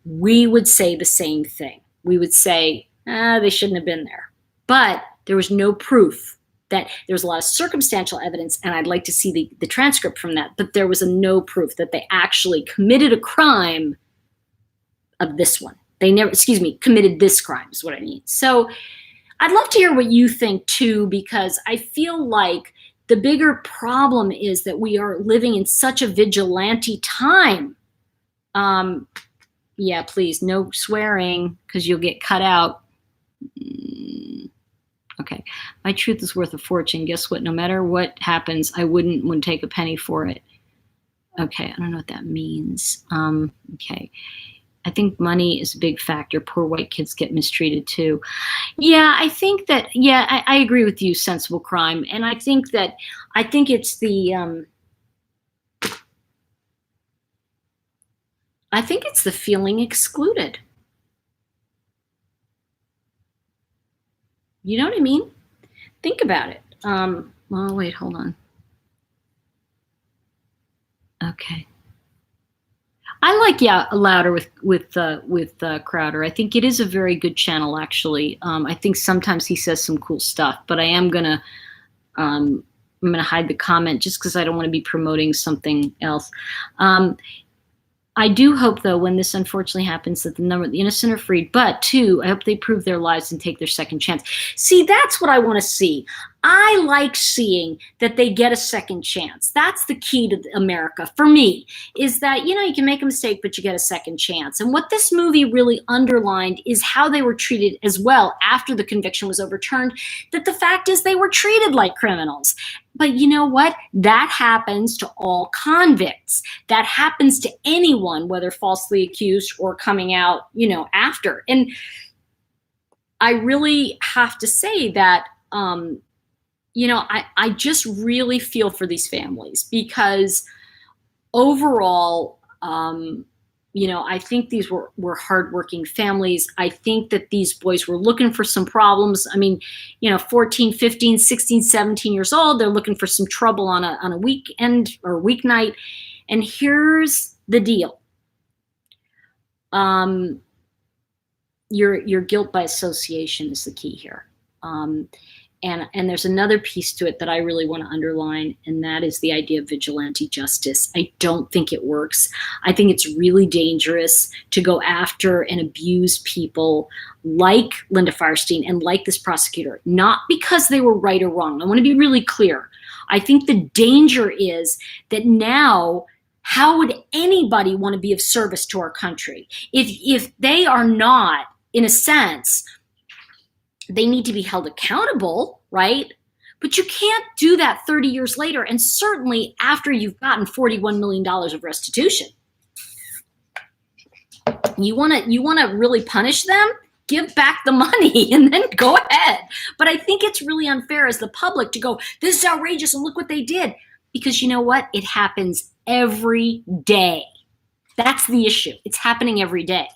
we would say the same thing. We would say, they shouldn't have been there. But there was no proof. That there was a lot of circumstantial evidence, and I'd like to see the transcript from that, but there was no proof that they actually committed a crime of this one. They never, committed this crime is what I mean. So I'd love to hear what you think too, because I feel like the bigger problem is that we are living in such a vigilante time. Yeah, please, no swearing because you'll get cut out. Okay, my truth is worth a fortune. Guess what? No matter what happens, I wouldn't take a penny for it. Okay, I don't know what that means. Okay, I think money is a big factor. Poor white kids get mistreated too. Yeah, I think that. Yeah, I agree with you. Sensible crime, and I think it's the. I think it's the feeling excluded. You know what I mean? Think about it. Oh, wait, hold on. Okay. I like Louder with Crowder. I think it is a very good channel, actually. I think sometimes he says some cool stuff, but I am gonna I'm going to hide the comment just because I don't want to be promoting something else. I do hope, though, when this unfortunately happens, that the number of the innocent are freed. But, two, I hope they prove their lives and take their second chance. See, that's what I want to see. I like seeing that they get a second chance. That's the key to America for me, is that, you know, you can make a mistake, but you get a second chance. And what this movie really underlined is how they were treated as well after the conviction was overturned, that the fact is they were treated like criminals. But you know what? That happens to all convicts. That happens to anyone, whether falsely accused or coming out, you know, after. And I really have to say that, you know, I just really feel for these families, because overall, you know, I think these were hardworking families. I think that these boys were looking for some problems. I mean, you know, 14, 15, 16, 17 years old, they're looking for some trouble on a weekend or weeknight. And here's the deal. Your guilt by association is the key here. And there's another piece to it that I really want to underline, and that is the idea of vigilante justice. I don't think it works. I think it's really dangerous to go after and abuse people like Linda Firestein and like this prosecutor, not because they were right or wrong. I want to be really clear. I think the danger is that now, how would anybody want to be of service to our country if they are not, in a sense, they need to be held accountable, right? But you can't do that 30 years later, and certainly after you've gotten $41 million of restitution. You want to really punish them? Give back the money and then go ahead. But I think it's really unfair as the public to go, this is outrageous and look what they did. Because you know what? It happens every day. That's the issue. It's happening every day.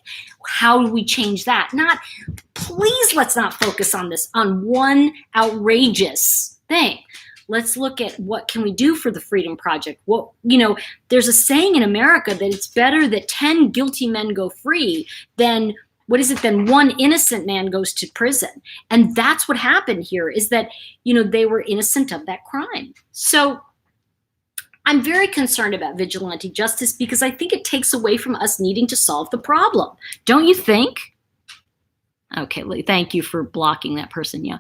How do we change that? Please, let's not focus on this, on one outrageous thing. Let's look at what can we do for the Freedom Project. Well, you know, there's a saying in America that it's better that 10 guilty men go free than, than one innocent man goes to prison. And that's what happened here, is that, you know, they were innocent of that crime. So I'm very concerned about vigilante justice, because I think it takes away from us needing to solve the problem. Don't you think? Okay, thank you for blocking that person, yeah.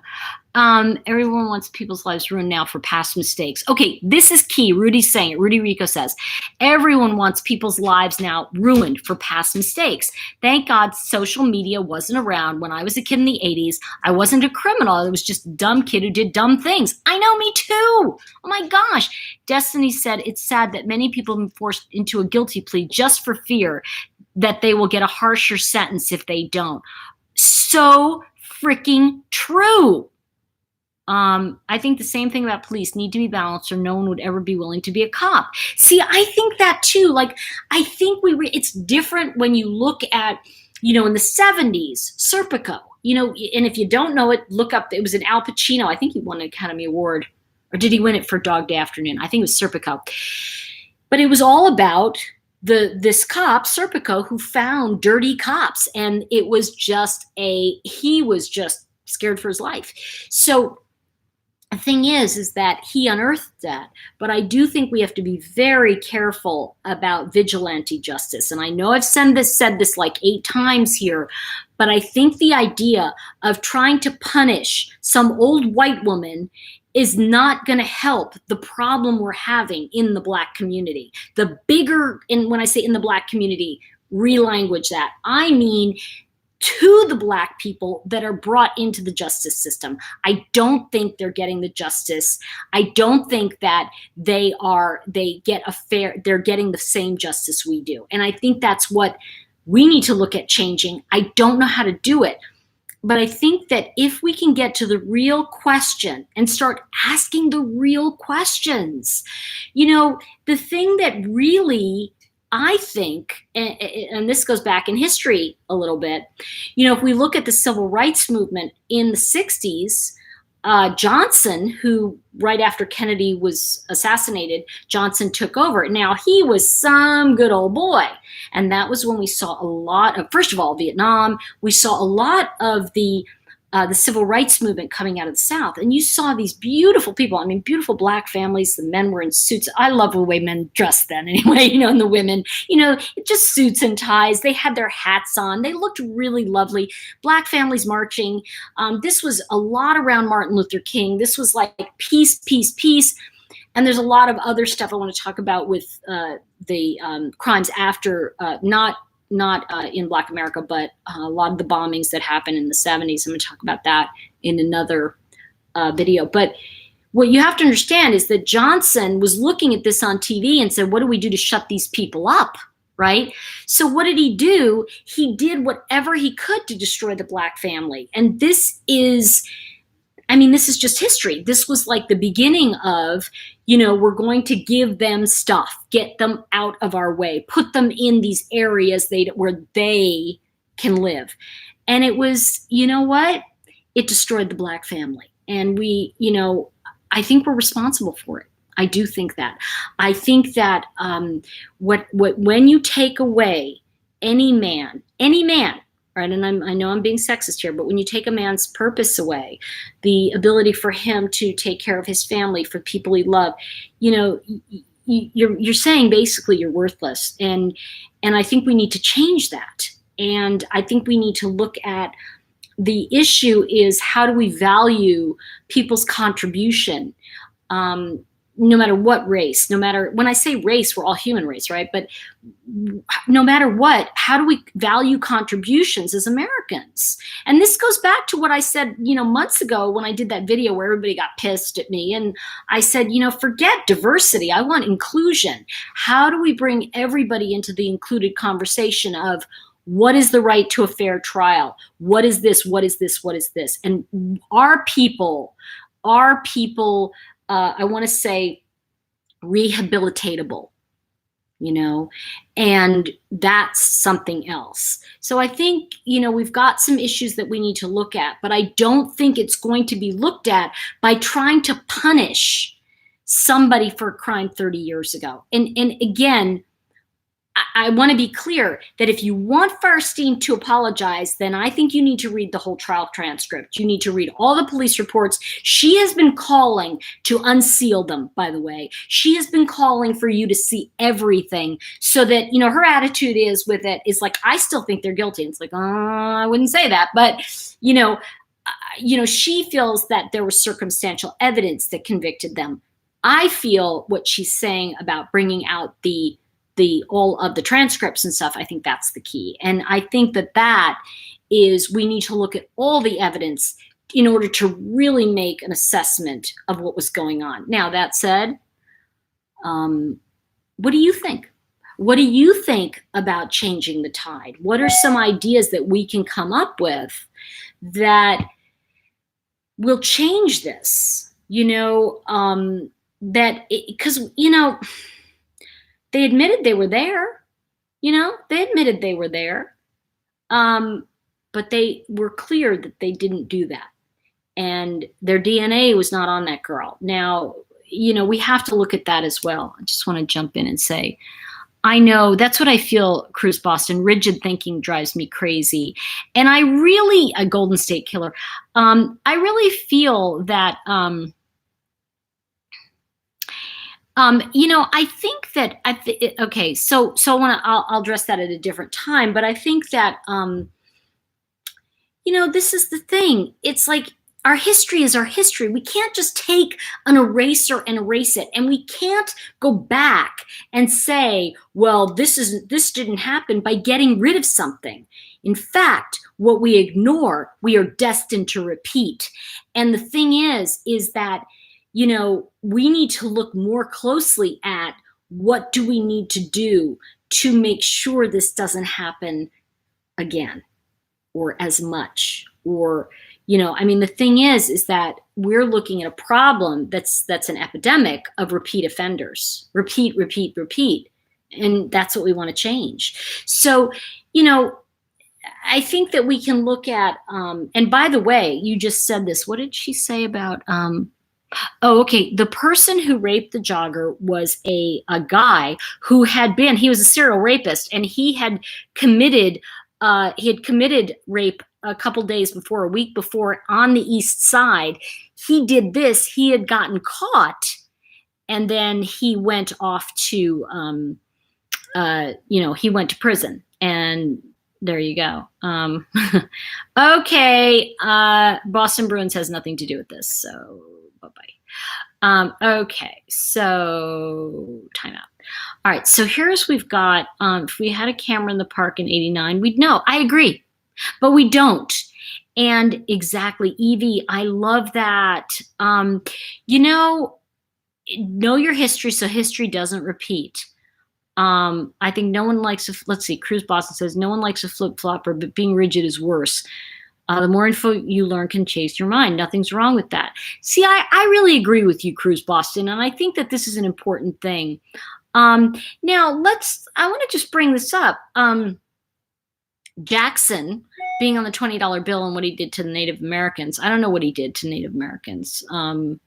Everyone wants people's lives ruined now for past mistakes. Okay, this is key. Rudy's saying it. Rudy Rico says, everyone wants people's lives now ruined for past mistakes. Thank God social media wasn't around when I was a kid in the 80s. I wasn't a criminal. I was just a dumb kid who did dumb things. I know, me too. Oh my gosh. Destiny said, it's sad that many people have been forced into a guilty plea just for fear that they will get a harsher sentence if they don't. So freaking true. I think the same thing about police need to be balanced, or no one would ever be willing to be a cop. See, I think that too. Like, I think it's different when you look at, you know, in the 70s, Serpico, you know, and if you don't know it, look up, it was an Al Pacino. I think he won an Academy Award, or did he win it for Dog Day Afternoon? I think it was Serpico. But it was all about this cop, Serpico, who found dirty cops. And it was just he was just scared for his life. So the thing is that he unearthed that. But I do think we have to be very careful about vigilante justice. And I know I've said this like 8 times here, but I think the idea of trying to punish some old white woman is not going to help the problem we're having in the Black community. The bigger, and when I say in the Black community, relanguage that, I mean to the Black people that are brought into the justice system. I don't think they're getting the justice. I don't think that they're getting the same justice we do. And I think that's what we need to look at changing. I don't know how to do it. But I think that if we can get to the real question and start asking the real questions, you know, the thing that really, I think, and this goes back in history a little bit, you know, if we look at the civil rights movement in the 60s, Johnson, who right after Kennedy was assassinated, Johnson took over. Now, he was some good old boy. And that was when we saw a lot of, first of all, Vietnam. We saw a lot of the the civil rights movement coming out of the South. And you saw these beautiful people. I mean, beautiful black families. The men were in suits. I love the way men dressed then anyway, and the women, just suits and ties. They had their hats on. They looked really lovely. Black families marching. This was a lot around Martin Luther King. This was like peace, peace, peace. And there's a lot of other stuff I want to talk about with the crimes after, not in Black America, but a lot of the bombings that happened in the 70s. I'm going to talk about that in another video. But what you have to understand is that Johnson was looking at this on TV and said, what do we do to shut these people up, right? So what did he do? He did whatever he could to destroy the Black family. And this is just history. This was like the beginning of, we're going to give them stuff, get them out of our way, put them in these areas where they can live. And it was, what? It destroyed the Black family. And I think we're responsible for it. I do think that. I think that when you take away any man, right? And I know I'm being sexist here, but when you take a man's purpose away, the ability for him to take care of his family, for people he loved, you're saying basically you're worthless. And I think we need to change that. And I think we need to look at the issue is, how do we value people's contribution? No matter what race, when I say race, we're all human race, right? But no matter what, how do we value contributions as Americans? And this goes back to what I said, months ago when I did that video where everybody got pissed at me. And I said, forget diversity. I want inclusion. How do we bring everybody into the included conversation of what is the right to a fair trial? What is this? What is this? What is this? And our people, I want to say rehabilitatable, and that's something else. So I think, we've got some issues that we need to look at, but I don't think it's going to be looked at by trying to punish somebody for a crime 30 years ago. And again, I want to be clear that if you want Firestein to apologize, then I think you need to read the whole trial transcript. You need to read all the police reports. She has been calling to unseal them, by the way. She has been calling for you to see everything so that, her attitude is like, I still think they're guilty. And it's like, I wouldn't say that. But, she feels that there was circumstantial evidence that convicted them. I feel what she's saying about bringing out the all of the transcripts and stuff, I think that's the key. And I think that is, we need to look at all the evidence in order to really make an assessment of what was going on. Now, that said, what do you think? What do you think about changing the tide? What are some ideas that we can come up with that will change this? Because, they admitted they were there, but they were clear that they didn't do that. And their DNA was not on that girl. Now, we have to look at that as well. I just want to jump in and say, I know that's what I feel, Cruz Boston. Rigid thinking drives me crazy. And a Golden State Killer, I really feel that, I think that okay. So I'll address that at a different time. But I think that this is the thing. It's like our history is our history. We can't just take an eraser and erase it, and we can't go back and say, well, this didn't happen by getting rid of something. In fact, what we ignore, we are destined to repeat. And the thing is that we need to look more closely at what do we need to do to make sure this doesn't happen again or as much. Or, the thing is that we're looking at a problem that's an epidemic of repeat offenders. Repeat. And that's what we want to change. So, I think that we can look at, and by the way, you just said this. What did she say about, oh, okay. The person who raped the jogger was a guy who he was a serial rapist, and he had committed rape a couple days before, a week before, on the East Side. He did this. He had gotten caught, and then he went off to, he went to prison. And there you go. Okay, Boston Bruins has nothing to do with this, so bye-bye. Okay, so time out. All right, so we've got, if we had a camera in the park in 89, we'd know. I agree, but we don't. And exactly, Evie, I love that. Know your history so history doesn't repeat. I think no one likes, let's see, Cruz Boston says, no one likes a flip-flopper, but being rigid is worse. The more info you learn can chase your mind. Nothing's wrong with that. See, I really agree with you, Cruz Boston, and I think that this is an important thing. Now, I want to just bring this up. Jackson being on the $20 bill and what he did to the Native Americans. I don't know what he did to Native Americans. I'm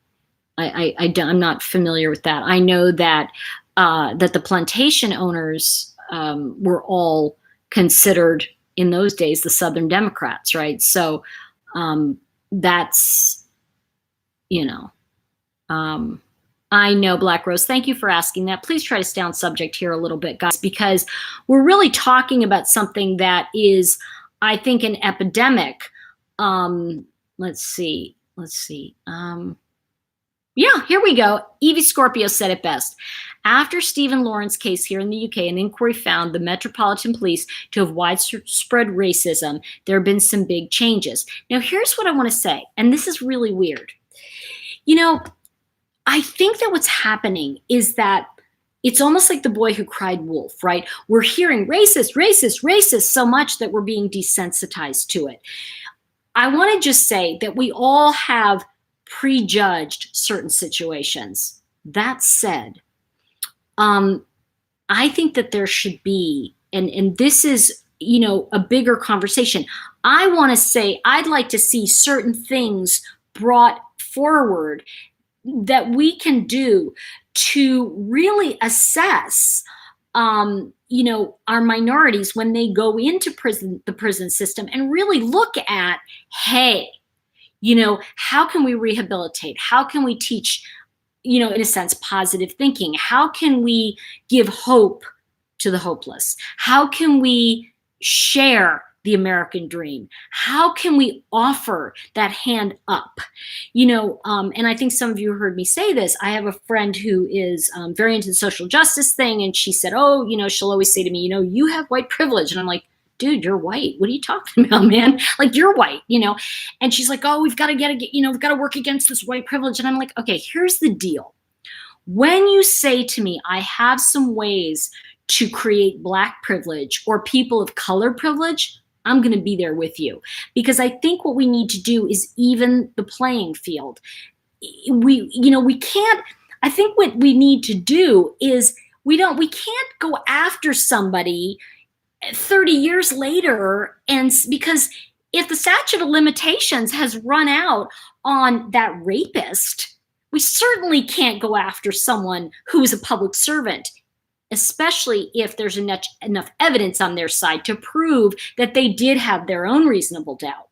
not familiar with that. I know that that the plantation owners were all considered in those days the Southern Democrats, right? So that's, I know, Black Rose, thank you for asking that. Please try to stay on subject here a little bit, guys, because we're really talking about something that is, I think, an epidemic. Let's see. Yeah, here we go. Evie Scorpio said it best. After Stephen Lawrence case here in the UK, an inquiry found the Metropolitan Police to have widespread racism. There have been some big changes. Now, here's what I want to say, and this is really weird. I think that what's happening is that it's almost like the boy who cried wolf, right? We're hearing racist, racist, racist so much that we're being desensitized to it. I want to just say that we all have prejudged certain situations. That said, I think that there should be, and this is, a bigger conversation. I want to say I'd like to see certain things brought forward that we can do to really assess, our minorities when they go into the prison system, and really look at, hey, how can we rehabilitate? How can we teach, in a sense, positive thinking? How can we give hope to the hopeless? How can we share the American dream? How can we offer that hand up? And I think some of you heard me say this. I have a friend who is very into the social justice thing, and she said, she'll always say to me, you have white privilege. And I'm like, dude, you're white. What are you talking about, man? Like, you're white, And she's like, oh, we've got to work against this white privilege. And I'm like, okay, here's the deal. When you say to me, I have some ways to create Black privilege or people of color privilege, I'm going to be there with you, because I think what we need to do is even the playing field. We can't, I think what we need to do is we can't go after somebody 30 years later, and because if the statute of limitations has run out on that rapist, we certainly can't go after someone who is a public servant, especially if there's enough evidence on their side to prove that they did have their own reasonable doubt.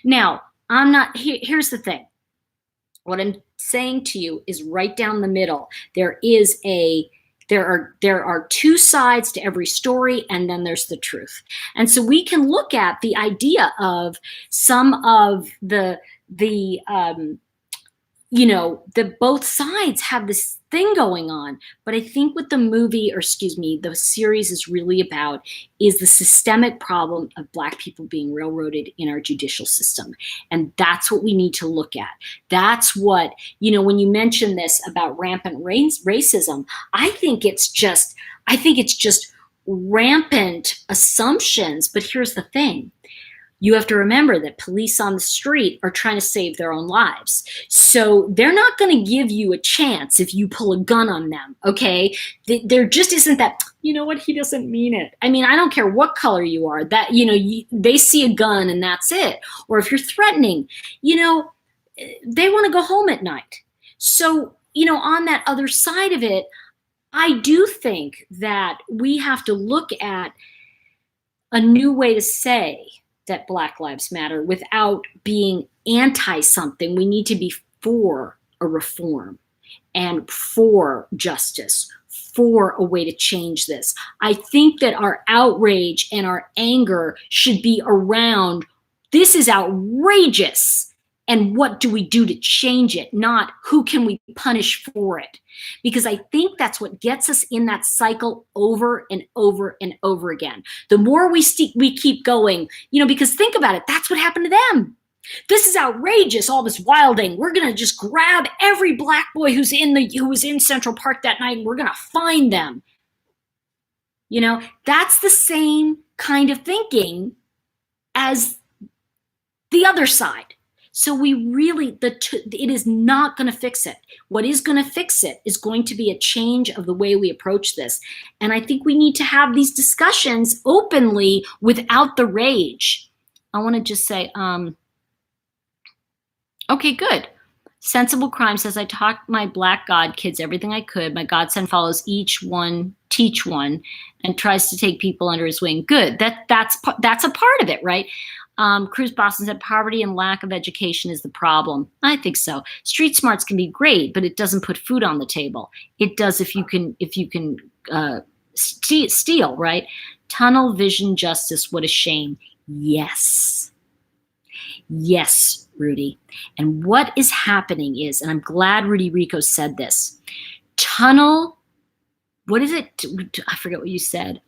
Now, here's the thing. What I'm saying to you is right down the middle. There are two sides to every story, and then there's the truth. And so we can look at the idea of some of the both sides have this thing going on. But I think what the series is really about is the systemic problem of Black people being railroaded in our judicial system. And that's what we need to look at. That's what, when you mention this about rampant racism, I think it's just rampant assumptions. But here's the thing. You have to remember that police on the street are trying to save their own lives. So they're not going to give you a chance if you pull a gun on them, okay? There just isn't that, he doesn't mean it. I mean, I don't care what color you are, that, they see a gun and that's it. Or if you're threatening, they want to go home at night. So, on that other side of it, I do think that we have to look at a new way to say, that Black Lives Matter without being anti something. We need to be for a reform and for justice, for a way to change this. I think that our outrage and our anger should be around, this is outrageous, and what do we do to change it, not who can we punish for it. Because I think that's what gets us in that cycle over and over and over again. The more we keep going, because think about it, that's what happened to them. This is outrageous, all this wilding. We're going to just grab every Black boy who was in Central Park that night, and we're going to find them. That's the same kind of thinking as the other side. So it is not going to fix it. What is going to fix it is going to be a change of the way we approach this. And I think we need to have these discussions openly without the rage. I want to just say, okay, good. Sensible Crime says, I taught my Black God kids everything I could. My godson follows each one, teach one, and tries to take people under his wing. Good. That's a part of it, right? Cruz Boston said, poverty and lack of education is the problem. I think so. Street smarts can be great, but it doesn't put food on the table. It does if you can steal, right? Tunnel vision justice, what a shame. Yes. Yes, Rudy. And what is happening is, and I'm glad Rudy Rico said this, what is it? I forget what you said.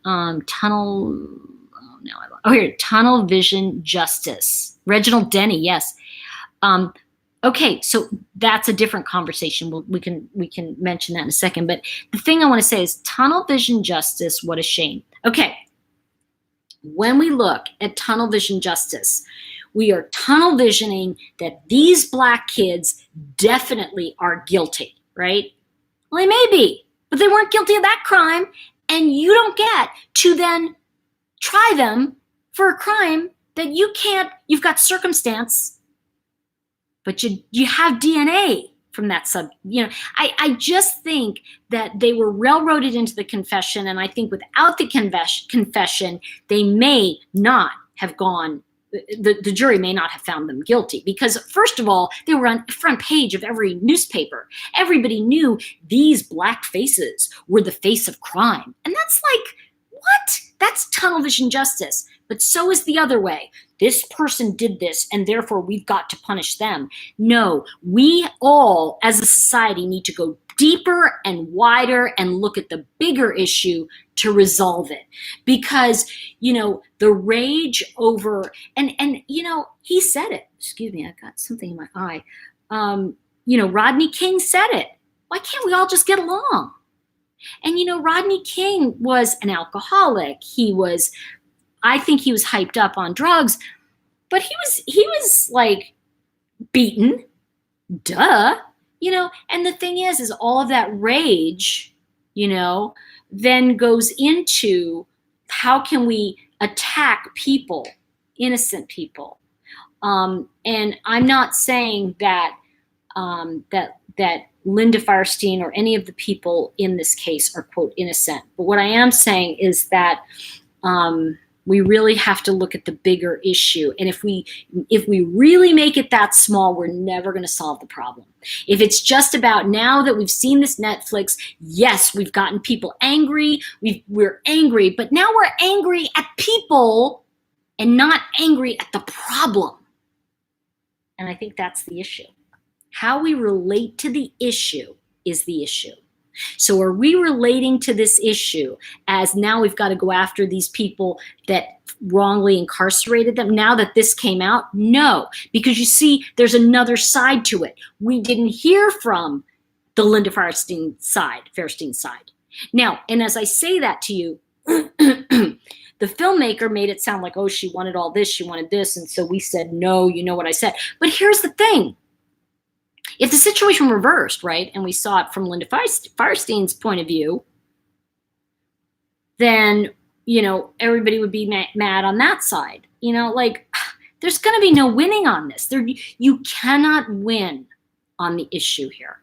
Tunnel vision justice. Reginald Denny, yes. Okay, so that's a different conversation. We can mention that in a second. But the thing I want to say is tunnel vision justice, what a shame. Okay, when we look at tunnel vision justice, we are tunnel visioning that these Black kids definitely are guilty, right? Well, they may be, but they weren't guilty of that crime. And you don't get to then try them for a crime that you've got circumstance, but you have DNA from that I just think that they were railroaded into the confession. And I think without the confession, they may not have gone, the jury may not have found them guilty, because first of all, they were on the front page of every newspaper. Everybody knew these Black faces were the face of crime. And that's like, what? That's tunnel vision justice. But so is the other way. This person did this, and therefore we've got to punish them. No, we all as a society need to go deeper and wider and look at the bigger issue to resolve it. Because, the rage over, and he said it. Excuse me, I got something in my eye. Rodney King said it. Why can't we all just get along? And Rodney King was an alcoholic. I think he was hyped up on drugs, but he was like beaten, duh, and the thing is all of that rage, then goes into how can we attack people, innocent people. And I'm not saying that, that Linda Firestein or any of the people in this case are, quote, innocent. But what I am saying is that, we really have to look at the bigger issue. And if we really make it that small, we're never going to solve the problem. If it's just about, now that we've seen this Netflix, yes, we've gotten people angry. We're angry, but now we're angry at people and not angry at the problem. And I think that's the issue. How we relate to the issue is the issue. So are we relating to this issue as now we've got to go after these people that wrongly incarcerated them now that this came out? No, because you see, there's another side to it. We didn't hear from the Linda Firestein side. Now, and as I say that to you, the filmmaker made it sound like, oh, she wanted all this, she wanted this. And so we said, no, you know what I said. But here's the thing. If the situation reversed, right, and we saw it from Linda Firestein's point of view, then, everybody would be mad on that side. There's going to be no winning on this. You cannot win on the issue here.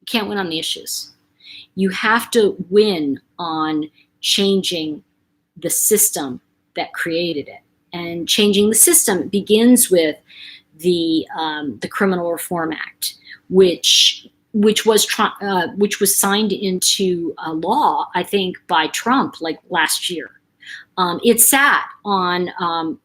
You can't win on the issues. You have to win on changing the system that created it. and changing the system begins with the Criminal Reform Act, which was signed into law, I think, by Trump like last year. It sat on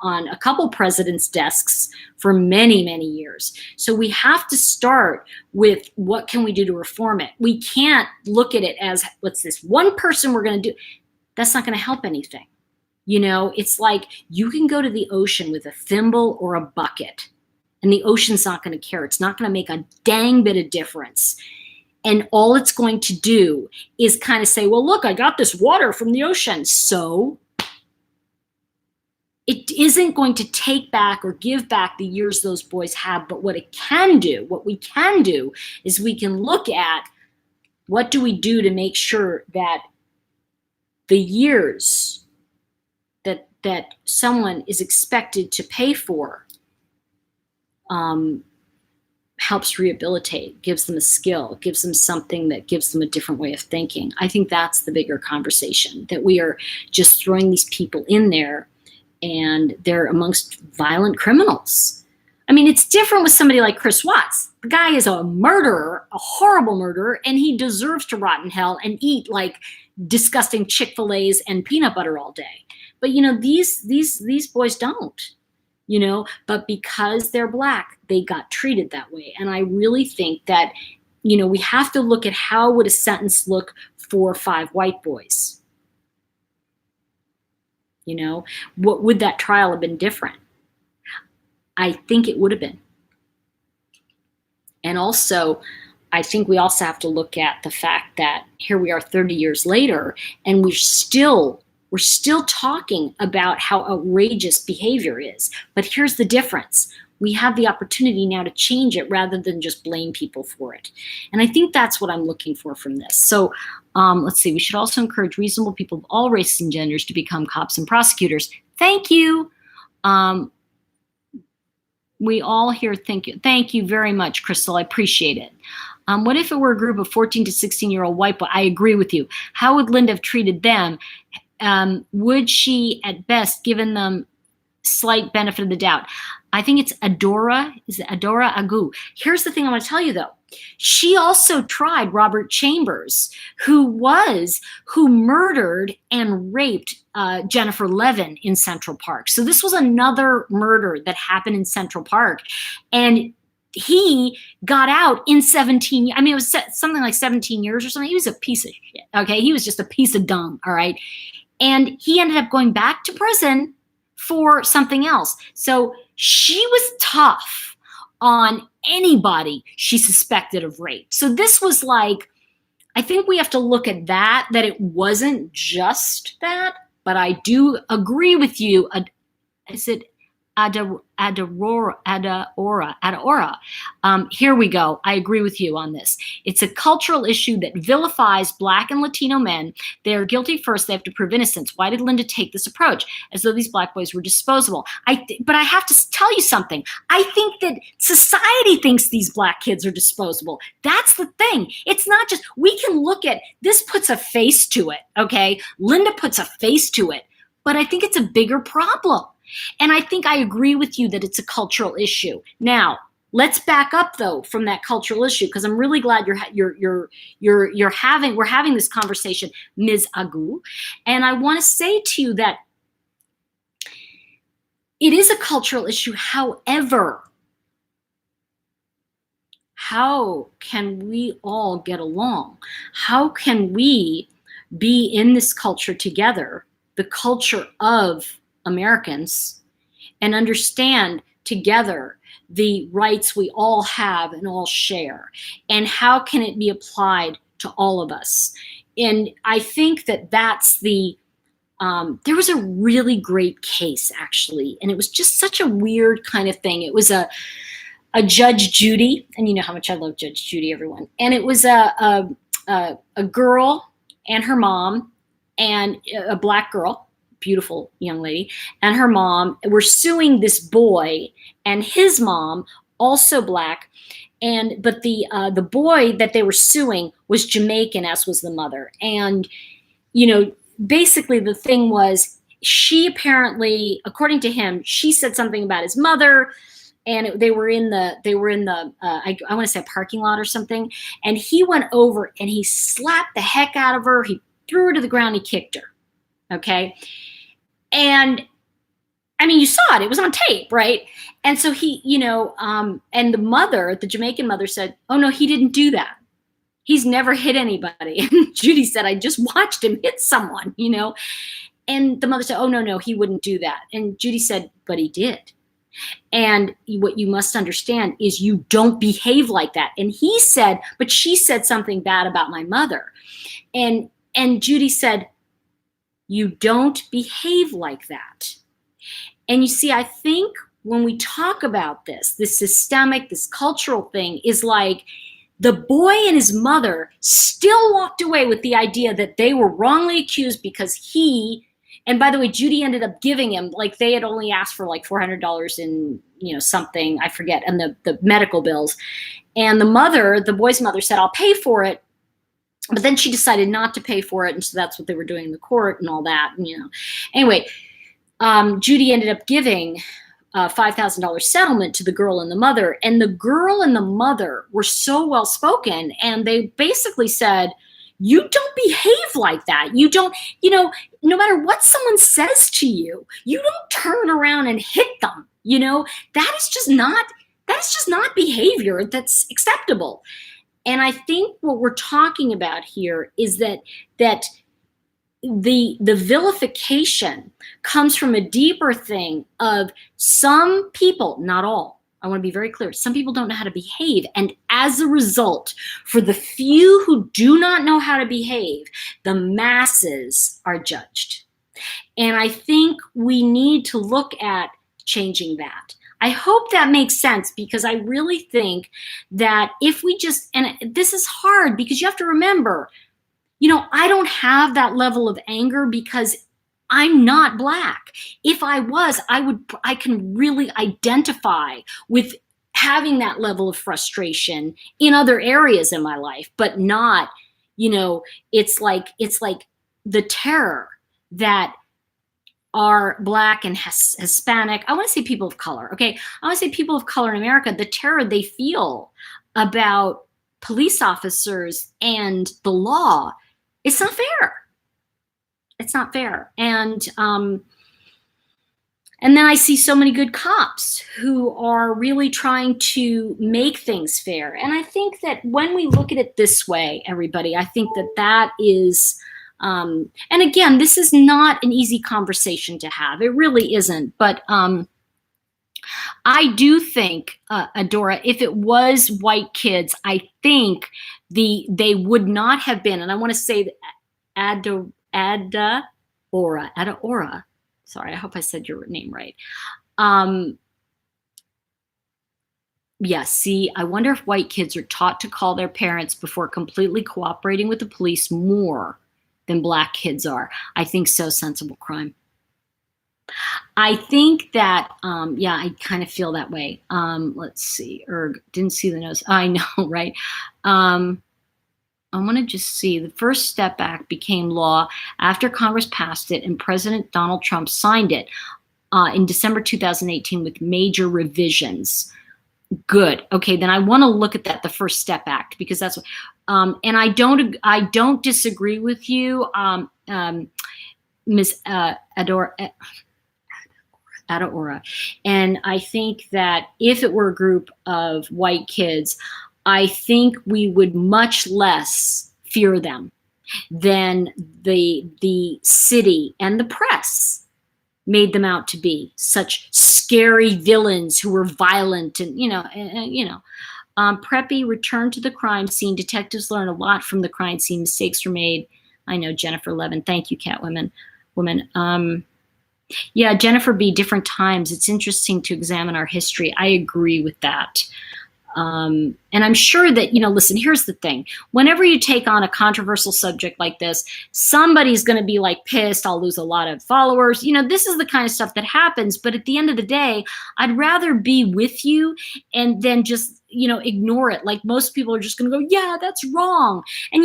a couple presidents' desks for many, many years. So we have to start with what can we do to reform it. We can't look at it as, what's this one person we're going to do? That's not going to help anything. You know, it's like you can go to the ocean with a thimble or a bucket, and the ocean's not going to care. It's not going to make a dang bit of difference. And all it's going to do is kind of say, well, look, I got this water from the ocean. So it isn't going to take back or give back the years those boys have. But what it can do, what we can do, is we can look at what do we do to make sure that the years that someone is expected to pay for helps rehabilitate, gives them a skill, gives them something that gives them a different way of thinking. I think that's the bigger conversation, that we are just throwing these people in there and they're amongst violent criminals. I mean, it's different with somebody like Chris Watts. The guy is a murderer, a horrible murderer, and he deserves to rot in hell and eat like disgusting Chick-fil-A's and peanut butter all day. But you know, these boys don't, you know, but because they're Black, they got treated that way. And I really think that, you know, we have to look at how would a sentence look for 5 white boys? You know, what would that trial have been different? I think it would have been. And also, I think we also have to look at the fact that here we are 30 years later, and we're still talking about how outrageous behavior is. But here's the difference. We have the opportunity now to change it rather than just blame people for it. And I think that's what I'm looking for from this. So let's see. We should also encourage reasonable people of all races and genders to become cops and prosecutors. Thank you. We all here thank you. Thank you very much, Crystal. I appreciate it. What if it were a group of 14 to 16-year-old white boys? I agree with you. How would Linda have treated them? Would she, at best, given them slight benefit of the doubt? I think it's Adora. Is it Adora Agu? Here's the thing I want to tell you, though. She also tried Robert Chambers, who murdered and raped Jennifer Levin in Central Park. So this was another murder that happened in Central Park. And he got out in 17, I mean, it was something like 17 years or something. He was a piece of shit, okay? He was just a piece of dung, all right? And he ended up going back to prison for something else. So she was tough on anybody she suspected of rape. So this was like, I think we have to look at that it wasn't just that, but I do agree with you. Is it Adora? Here we go. I agree with you on this. It's a cultural issue that vilifies Black and Latino men. They are guilty first. They have to prove innocence. Why did Linda take this approach? As though these Black boys were disposable. But I have to tell you something. I think that society thinks these Black kids are disposable. That's the thing. It's not just, we can look at, this puts a face to it, okay? Linda puts a face to it. But I think it's a bigger problem. And I think I agree with you that it's a cultural issue. Now, let's back up though from that cultural issue, because I'm really glad we're having this conversation, Ms. Agu. And I want to say to you that it is a cultural issue. However, how can we all get along? How can we be in this culture together, the culture of Americans, and understand together the rights we all have and all share, and how can it be applied to all of us? And I think that that's the, there was a really great case actually, and it was just such a weird kind of thing. It was a Judge Judy, and you know how much I love Judge Judy, everyone. And it was a girl and her mom, and a Black girl, beautiful young lady, and her mom were suing this boy and his mom, also Black. But the boy that they were suing was Jamaican, as was the mother. And, you know, basically the thing was, she apparently, according to him, she said something about his mother, and they were in the I want to say a parking lot or something, and he went over and he slapped the heck out of her. He threw her to the ground. He kicked her. Okay, and I mean, you saw it. It was on tape, right? And so he, and the mother, the Jamaican mother, said, "Oh no, he didn't do that. He's never hit anybody." And Judy said, "I just watched him hit someone, And the mother said, "Oh no, he wouldn't do that." And Judy said, "But he did. And what you must understand is you don't behave like that." And he said, "But she said something bad about my mother." And Judy said, "You don't behave like that." And you see, I think when we talk about this systemic, this cultural thing is like the boy and his mother still walked away with the idea that they were wrongly accused because and by the way, Judy ended up giving him, like they had only asked for like $400 in, something, I forget, and the medical bills. And the boy's mother said, "I'll pay for it." But then she decided not to pay for it. And so that's what they were doing in the court and all that. Anyway, Judy ended up giving a $5,000 settlement to the girl and the mother. And the girl and the mother were so well spoken. And they basically said, "You don't behave like that. You don't, no matter what someone says to you, you don't turn around and hit them. That is just not behavior that's acceptable." And I think what we're talking about here is that the vilification comes from a deeper thing of some people, not all, I want to be very clear, some people don't know how to behave. And as a result, for the few who do not know how to behave, the masses are judged. And I think we need to look at changing that. I hope that makes sense, because I really think that if we and this is hard because you have to remember, I don't have that level of anger because I'm not Black. If I was, I can really identify with having that level of frustration in other areas in my life, but not, it's like the terror that are Black and Hispanic. I want to say people of color. Okay. I want to say people of color in America, the terror they feel about police officers and the law. It's not fair. It's not fair. And then I see so many good cops who are really trying to make things fair. And I think that when we look at it this way, everybody, I think that is, and again, this is not an easy conversation to have. It really isn't. But I do think, Adora, if it was white kids, I think they would not have been, and I want to say Adaora. Sorry, I hope I said your name right. Yeah, see, I wonder if white kids are taught to call their parents before completely cooperating with the police more than Black kids are. I think so, Sensible Crime. I think that, yeah, I kind of feel that way. Let's see, didn't see the notes. I know, right? I want to just see. The First Step Act became law after Congress passed it and President Donald Trump signed it in December 2018 with major revisions. Good. Okay, then I want to look at that, the First Step Act, because that's what, and I don't disagree with you, Ms. Adaora. And I think that if it were a group of white kids, I think we would much less fear them than the city and the press made them out to be, such scary villains who were violent and Preppy returned to the crime scene. Detectives learn a lot from the crime scene. Mistakes were made. I know, Jennifer Levin. Thank you, Catwoman. Yeah, Jennifer B. Different times. It's interesting to examine our history. I agree with that. And I'm sure that, listen, here's the thing. Whenever you take on a controversial subject like this, somebody's going to be like pissed. I'll lose a lot of followers. This is the kind of stuff that happens. But at the end of the day, I'd rather be with you and then just, ignore it. Like most people are just going to go, yeah, that's wrong. And,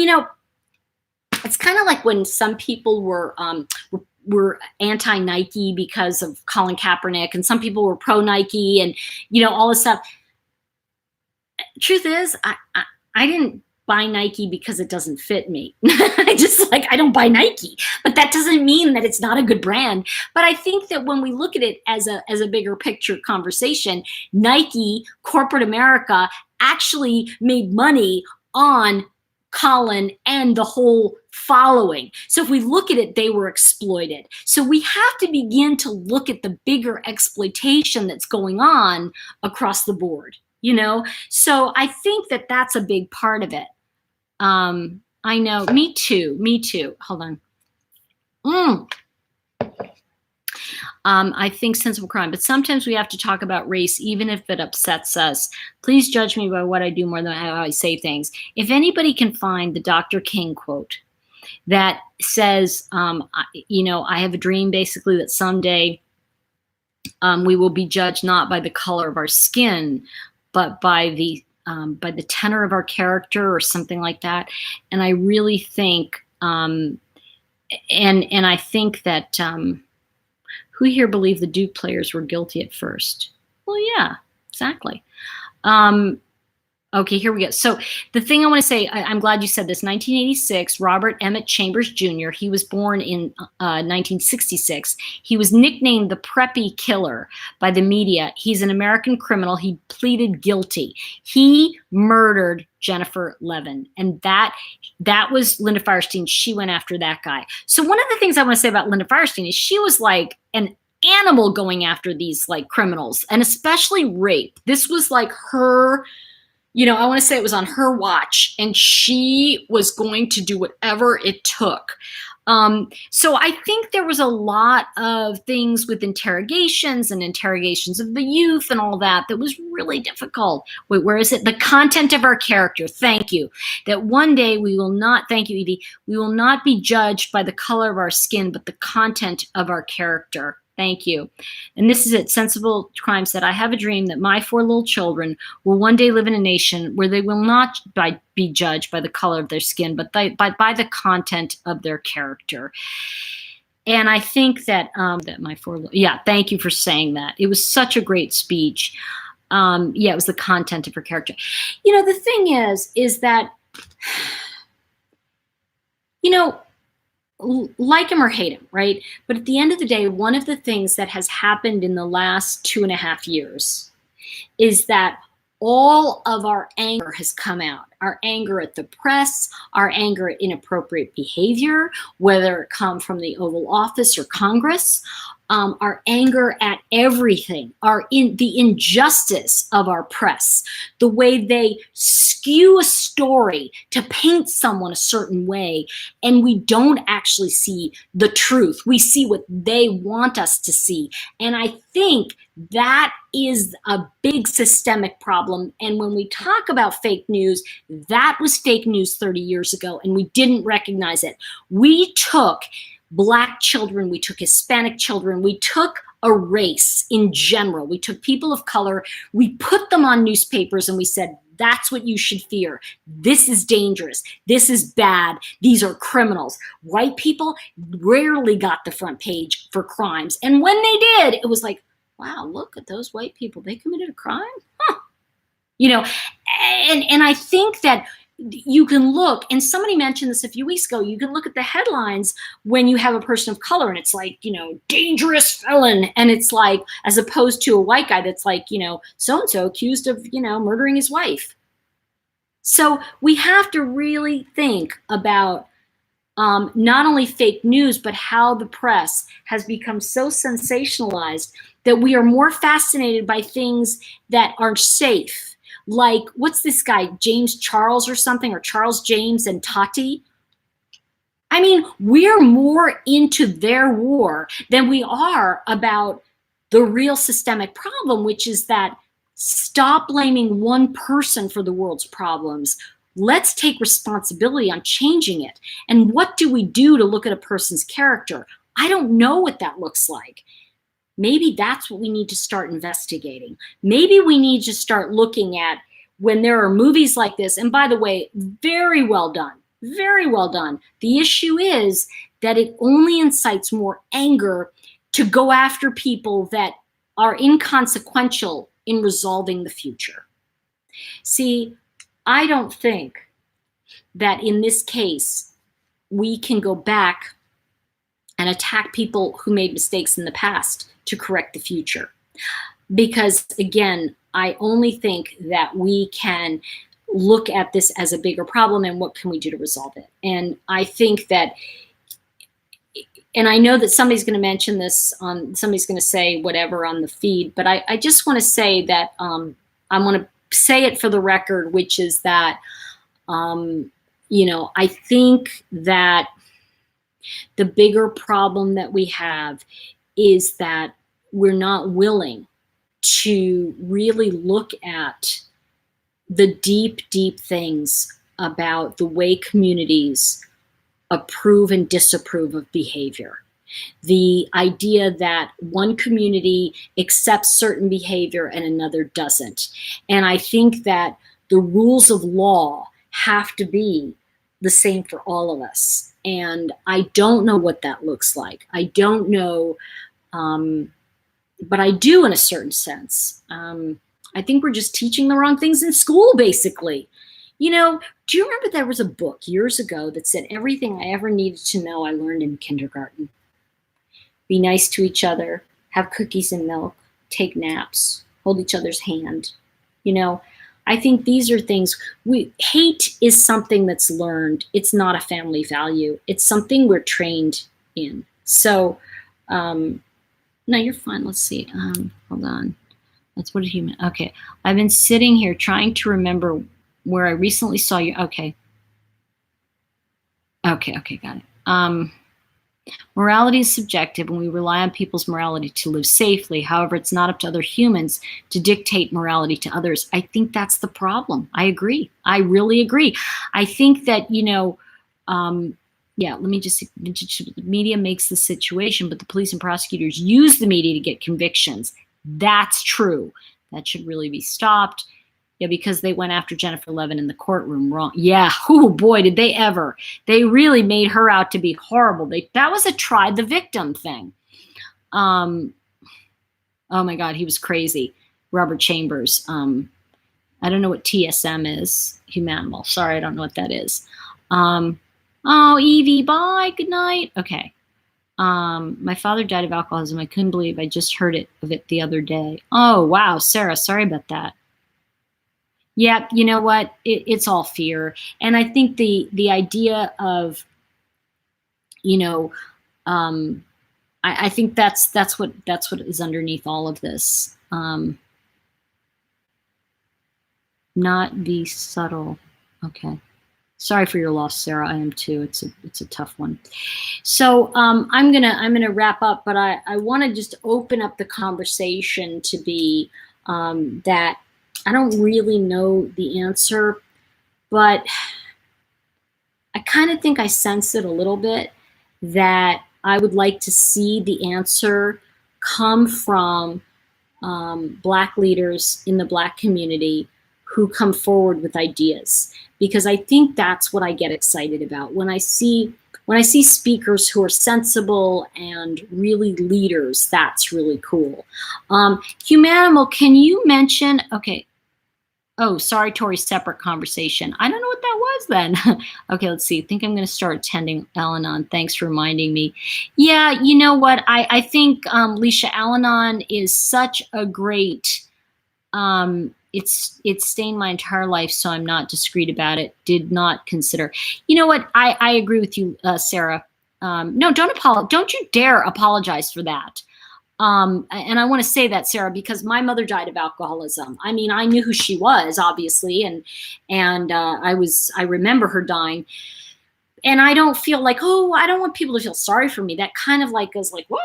it's kind of like when some people were were anti-Nike because of Colin Kaepernick, and some people were pro-Nike, and you know, all this stuff. Truth is, I didn't buy Nike because it doesn't fit me. I don't buy Nike, but that doesn't mean that it's not a good brand. But I think that when we look at it as a bigger picture conversation, Nike, corporate America, actually made money on Colin and the whole following. So if we look at it, they were exploited. So we have to begin to look at the bigger exploitation that's going on across the board, you know? So I think that that's a big part of it. I know, me too. Hold on. I think sensible crime, but sometimes we have to talk about race, even if it upsets us. Please judge me by what I do more than how I say things. If anybody can find the Dr. King quote that says, you know, I have a dream basically that someday we will be judged not by the color of our skin, but by the tenor of our character or something like that. And I really think, and I think that, who here believed the Duke players were guilty at first? Well, yeah, exactly. Okay, here we go. So the thing I want to say, I'm glad you said this. 1986, Robert Emmett Chambers Jr., he was born in 1966. He was nicknamed the Preppy Killer by the media. He's an American criminal. He pleaded guilty. He murdered Jennifer Levin. And that was Linda Firestein. She went after that guy. So one of the things I want to say about Linda Firestein is she was like an animal going after these like criminals, and especially rape. This was like her, you know, I want to say it was on her watch, and she was going to do whatever it took. So I think there was a lot of things with interrogations and interrogations of the youth and all that was really difficult. Wait, where is it? The content of our character. Thank you. That one day we will not, thank you, Edie, we will not be judged by the color of our skin, but the content of our character. Thank you. And this is it. Sensible Crime said, I have a dream that my 4 little children will one day live in a nation where they will not be judged by the color of their skin, but by the content of their character. And I think that, that my 4, yeah, thank you for saying that. It was such a great speech. Yeah, it was the content of her character. You know, the thing is that, you know, like him or hate him, right? But at the end of the day, one of the things that has happened in the last 2.5 years is that all of our anger has come out. Our anger at the press, our anger at inappropriate behavior, whether it come from the Oval Office or Congress, our anger at everything, the injustice of our press, the way they skew a story to paint someone a certain way, and we don't actually see the truth. We see what they want us to see. And I think that is a big systemic problem. And when we talk about fake news, that was fake news 30 years ago, and we didn't recognize it. We took Black children, we took Hispanic children, we took a race in general, we took people of color, we put them on newspapers, and we said, that's what you should fear. This is dangerous. This is bad. These are criminals. White people rarely got the front page for crimes. And when they did, it was like, wow, look at those white people. They committed a crime? Huh. You know, and I think that you can look, and somebody mentioned this a few weeks ago, you can look at the headlines when you have a person of color and it's like, you know, dangerous felon. And it's like, as opposed to a white guy that's like, you know, so-and-so accused of, you know, murdering his wife. So we have to really think about not only fake news, but how the press has become so sensationalized that we are more fascinated by things that are safe. Like, what's this guy, James Charles or something, or Charles James and Tati? I mean, we're more into their war than we are about the real systemic problem, which is that stop blaming one person for the world's problems. Let's take responsibility on changing it. And what do we do to look at a person's character? I don't know what that looks like. Maybe that's what we need to start investigating. Maybe we need to start looking at when there are movies like this, and by the way, very well done. Very well done. The issue is that it only incites more anger to go after people that are inconsequential in resolving the future. See, I don't think that in this case we can go back and attack people who made mistakes in the past to correct the future. Because again, I only think that we can look at this as a bigger problem and what can we do to resolve it. And I think that, and I know that somebody's going to mention this on, somebody's going to say whatever on the feed, but I just want to say that I want to say it for the record, which is that, I think that the bigger problem that we have is that we're not willing to really look at the deep, deep things about the way communities approve and disapprove of behavior. The idea that one community accepts certain behavior and another doesn't. And I think that the rules of law have to be the same for all of us. And I don't know what that looks like. I don't know, but I do in a certain sense. I think we're just teaching the wrong things in school, basically. Do you remember there was a book years ago that said everything I ever needed to know I learned in kindergarten? Be nice to each other, have cookies and milk, take naps, hold each other's hand. I think these are things, hate is something that's learned. It's not a family value. It's something we're trained in. So, no, you're fine. Let's see. Hold on. That's what a human, okay. I've been sitting here trying to remember where I recently saw you. Okay, got it. Morality is subjective, and we rely on people's morality to live safely. However, it's not up to other humans to dictate morality to others. I think that's the problem. I agree. I really agree. I think that, let me just say, the media makes the situation, but the police and prosecutors use the media to get convictions. That's true. That should really be stopped. Yeah, because they went after Jennifer Levin in the courtroom wrong. Yeah, oh boy, did they ever. They really made her out to be horrible. That was a try the victim thing. Oh my God, he was crazy. Robert Chambers. I don't know what TSM is. Humanimal. Sorry, I don't know what that is. Oh, Evie, bye, good night. Okay. My father died of alcoholism. I couldn't believe I just heard of it the other day. Oh, wow, Sarah, sorry about that. Yeah, you know what? It's all fear. And I think the idea of, I think that's what is underneath all of this. Not be subtle. Okay. Sorry for your loss, Sarah. I am too. It's a tough one. So I'm gonna wrap up, but I want to just open up the conversation to be that I don't really know the answer, but I kind of think I sense it a little bit, that I would like to see the answer come from Black leaders in the Black community who come forward with ideas, because I think that's what I get excited about when I see speakers who are sensible and really leaders. That's really cool. Humanimal, can you mention? Okay. Oh, sorry, Tori, separate conversation. I don't know what that was then. Okay, let's see. I think I'm going to start attending Al-Anon. Thanks for reminding me. Yeah, you know what? I think, Leisha, Al-Anon is such a great, it's stained my entire life, so I'm not discreet about it. Did not consider. You know what? I agree with you, Sarah. No, don't you dare apologize for that. And I want to say that, Sarah, because my mother died of alcoholism. I mean, I knew who she was, obviously, and I remember her dying. And I don't feel like, oh, I don't want people to feel sorry for me. That kind of like is like, what?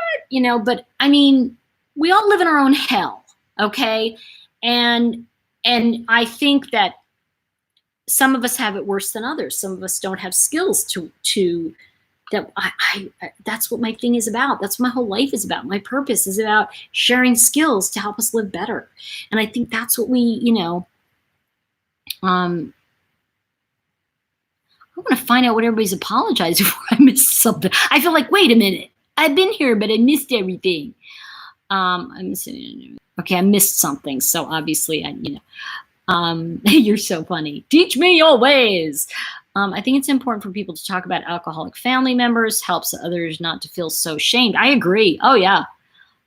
But I mean, we all live in our own hell, okay? And I think that some of us have it worse than others. Some of us don't have skills to that that's what my thing is about. That's what my whole life is about. My purpose is about sharing skills to help us live better. And I think that's what we, I want to find out what everybody's apologizing for. I missed something. I feel like, wait a minute. I've been here, but I missed everything. I'm missing. Okay, I missed something. So obviously, you're so funny. Teach me your ways. I think it's important for people to talk about alcoholic family members. Helps others not to feel so shamed. I agree. Oh yeah.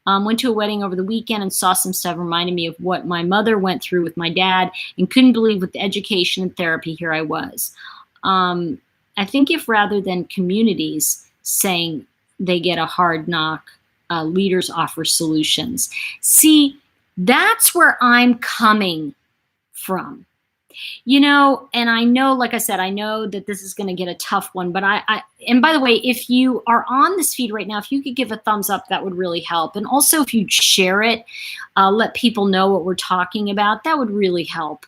Went to a wedding over the weekend and saw some stuff reminded me of what my mother went through with my dad, and couldn't believe with the education and therapy, here I was. I think if rather than communities saying they get a hard knock, leaders offer solutions. See, that's where I'm coming from. And I know, like I said, I know that this is going to get a tough one, but and by the way, if you are on this feed right now, if you could give a thumbs up, that would really help. And also if you share it, let people know what we're talking about, that would really help.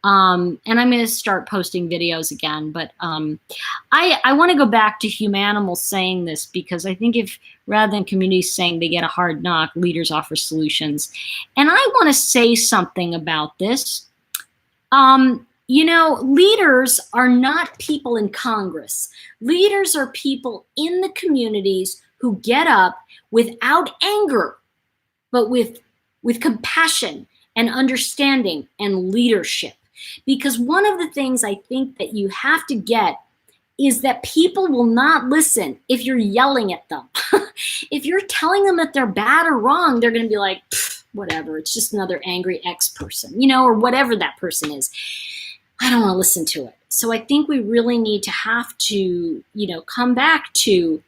And I'm going to start posting videos again, but I want to go back to Humanimals saying this, because I think if rather than communities saying they get a hard knock, leaders offer solutions. And I want to say something about this. Leaders are not people in Congress. Leaders are people in the communities who get up without anger, but with compassion and understanding and leadership. Because one of the things I think that you have to get is that people will not listen if you're yelling at them. If you're telling them that they're bad or wrong, they're going to be like, whatever, it's just another angry ex-person, or whatever that person is. I don't want to listen to it. So I think we really need to have to, come back to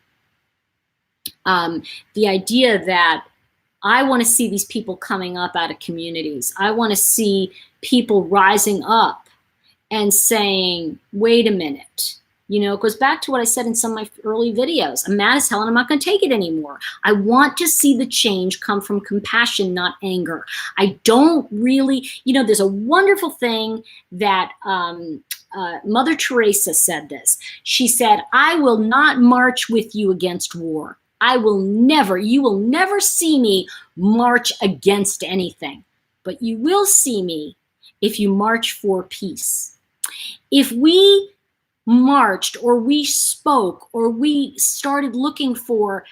the idea that I want to see these people coming up out of communities. I want to see people rising up and saying, wait a minute. It goes back to what I said in some of my early videos. I'm mad as hell and I'm not going to take it anymore. I want to see the change come from compassion, not anger. I don't really, there's a wonderful thing that Mother Teresa said this. She said, I will not march with you against war. You will never see me march against anything, but you will see me if you march for peace. If we marched or we spoke or we started looking for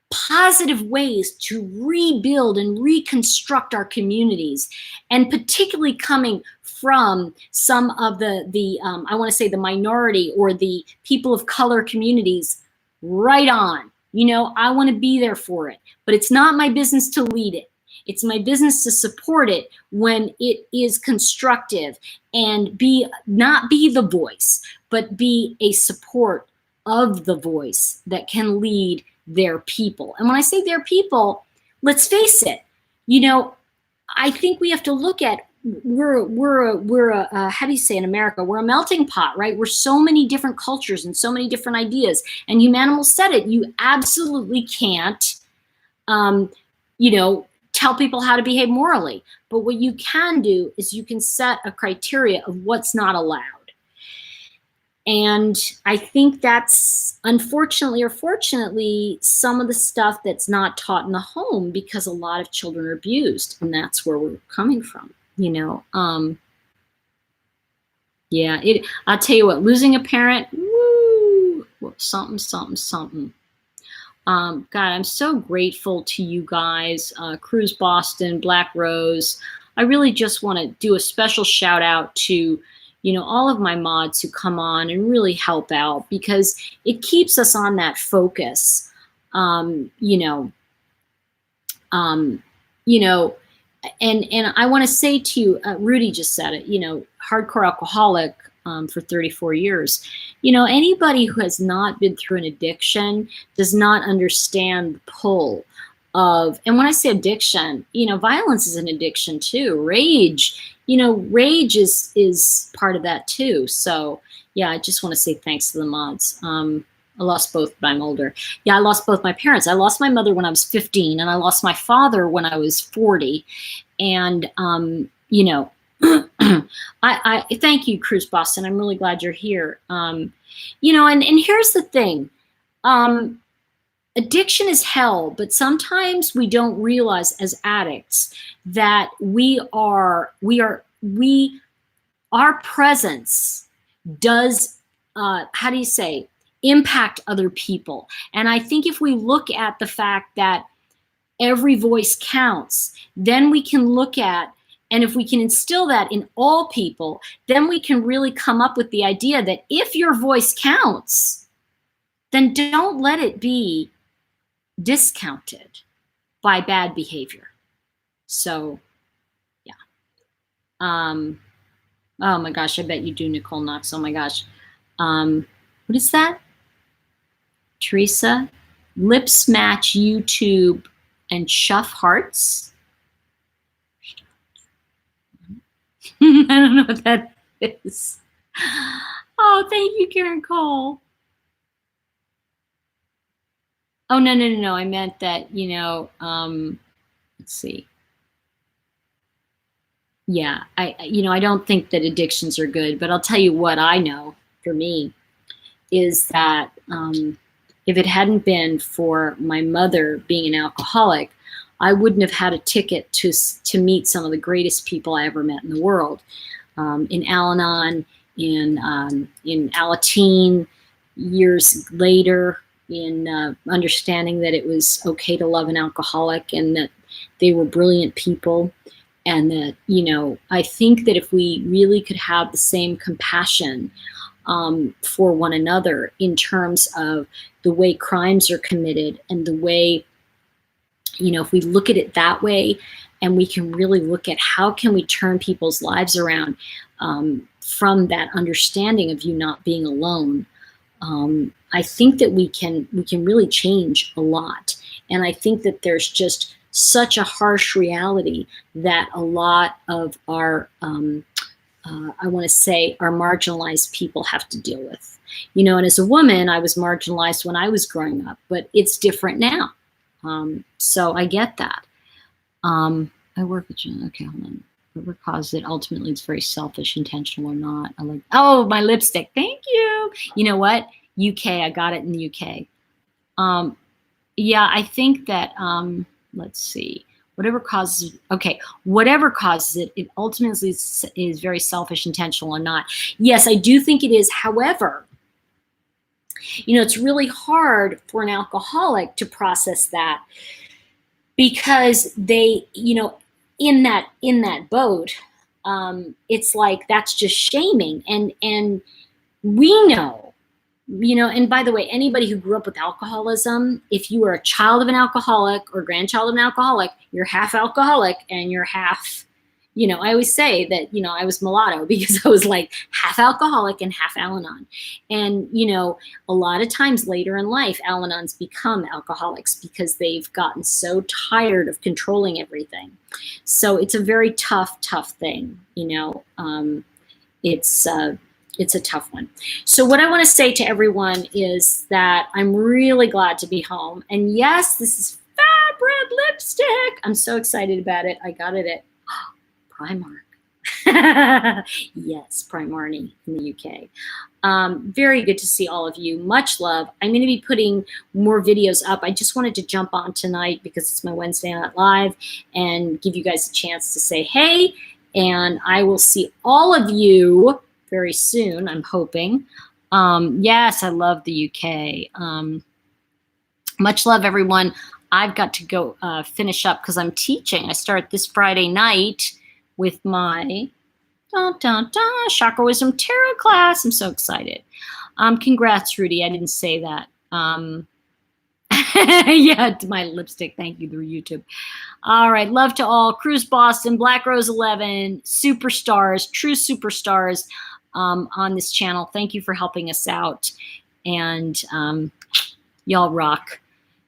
positive ways to rebuild and reconstruct our communities, and particularly coming from some of the I want to say the minority or the people of color communities, right on. I want to be there for it, but it's not my business to lead it. It's my business to support it when it is constructive and not be the voice, but be a support of the voice that can lead their people. And when I say their people, let's face it, I think we have to look at, we're a how do you say in America? We're a melting pot, right? We're so many different cultures and so many different ideas. And Humanimals said it, you absolutely can't, tell people how to behave morally. But what you can do is you can set a criteria of what's not allowed. And I think that's, unfortunately or fortunately, some of the stuff that's not taught in the home, because a lot of children are abused, and that's where we're coming from, Yeah, I'll tell you what, losing a parent, woo, something. God, I'm so grateful to you guys, Cruise Boston, Black Rose. I really just want to do a special shout out to all of my mods who come on and really help out, because it keeps us on that focus. And I want to say to you, Rudy just said it, hardcore alcoholic for 34 years. Anybody who has not been through an addiction does not understand the pull of, and when I say addiction, violence is an addiction too. Rage, rage is part of that too. So yeah, I just want to say thanks to the mods. I lost both, but I'm older. Yeah, I lost both my parents. I lost my mother when I was 15, and I lost my father when I was 40. And, I thank you, Cruise Boston. I'm really glad you're here. And here's the thing. Addiction is hell, but sometimes we don't realize as addicts that our presence does how do you say, impact other people. And I think if we look at the fact that every voice counts, then we can look at, and if we can instill that in all people, then we can really come up with the idea that if your voice counts, then don't let it be discounted by bad behavior. So, yeah. Oh my gosh, I bet you do, Nicole Knox. Oh my gosh. What is that? Teresa, lips match YouTube and Shuff Hearts. I don't know what that is. Oh, thank you, Karen Cole. Oh, no. I meant that, let's see. Yeah, I don't think that addictions are good, but I'll tell you what I know for me is that if it hadn't been for my mother being an alcoholic, I wouldn't have had a ticket to meet some of the greatest people I ever met in the world. In Al-Anon, in Alateen, years later, in understanding that it was okay to love an alcoholic and that they were brilliant people. And that, I think that if we really could have the same compassion for one another in terms of the way crimes are committed and the way, if we look at it that way, and we can really look at how can we turn people's lives around from that understanding of you not being alone. I think that we can really change a lot. And I think that there's just such a harsh reality that a lot of our, I want to say, our marginalized people have to deal with. And as a woman, I was marginalized when I was growing up, but it's different now. So I get that. I work with you. Okay, hold on. Whatever causes it, ultimately it's very selfish, intentional or not. I like, oh, my lipstick. Thank you. You know what? UK, I got it in the UK. Yeah, I think that, let's see, whatever causes it, it ultimately is very selfish, intentional or not. Yes, I do think it is. However, it's really hard for an alcoholic to process that because they, in that boat, it's like that's just shaming, and we know, and by the way, anybody who grew up with alcoholism, if you are a child of an alcoholic or grandchild of an alcoholic, you're half alcoholic and you're half, I always say that, I was mulatto because I was like half alcoholic and half Al-Anon. And, a lot of times later in life, Al-Anons become alcoholics because they've gotten so tired of controlling everything. So it's a very tough thing, it's a tough one. So what I want to say to everyone is that I'm really glad to be home. And yes, this is Fab Red Lipstick. I'm so excited about it. I got it at Primark. Yes, Primarni in the UK. Very good to see all of you. Much love. I'm going to be putting more videos up. I just wanted to jump on tonight because it's my Wednesday Night Live and give you guys a chance to say hey. And I will see all of you very soon, I'm hoping. Yes, I love the UK. Much love, everyone. I've got to go finish up because I'm teaching. I start this Friday night with my Chakra Wisdom Tarot class. I'm so excited. Congrats, Rudy. I didn't say that. Yeah, my lipstick. Thank you through YouTube. All right. Love to all. Cruise Boston, Black Rose 11, superstars, true superstars on this channel. Thank you for helping us out. And y'all rock.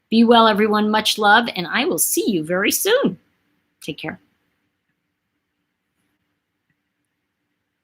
Be well, everyone. Much love. And I will see you very soon. Take care.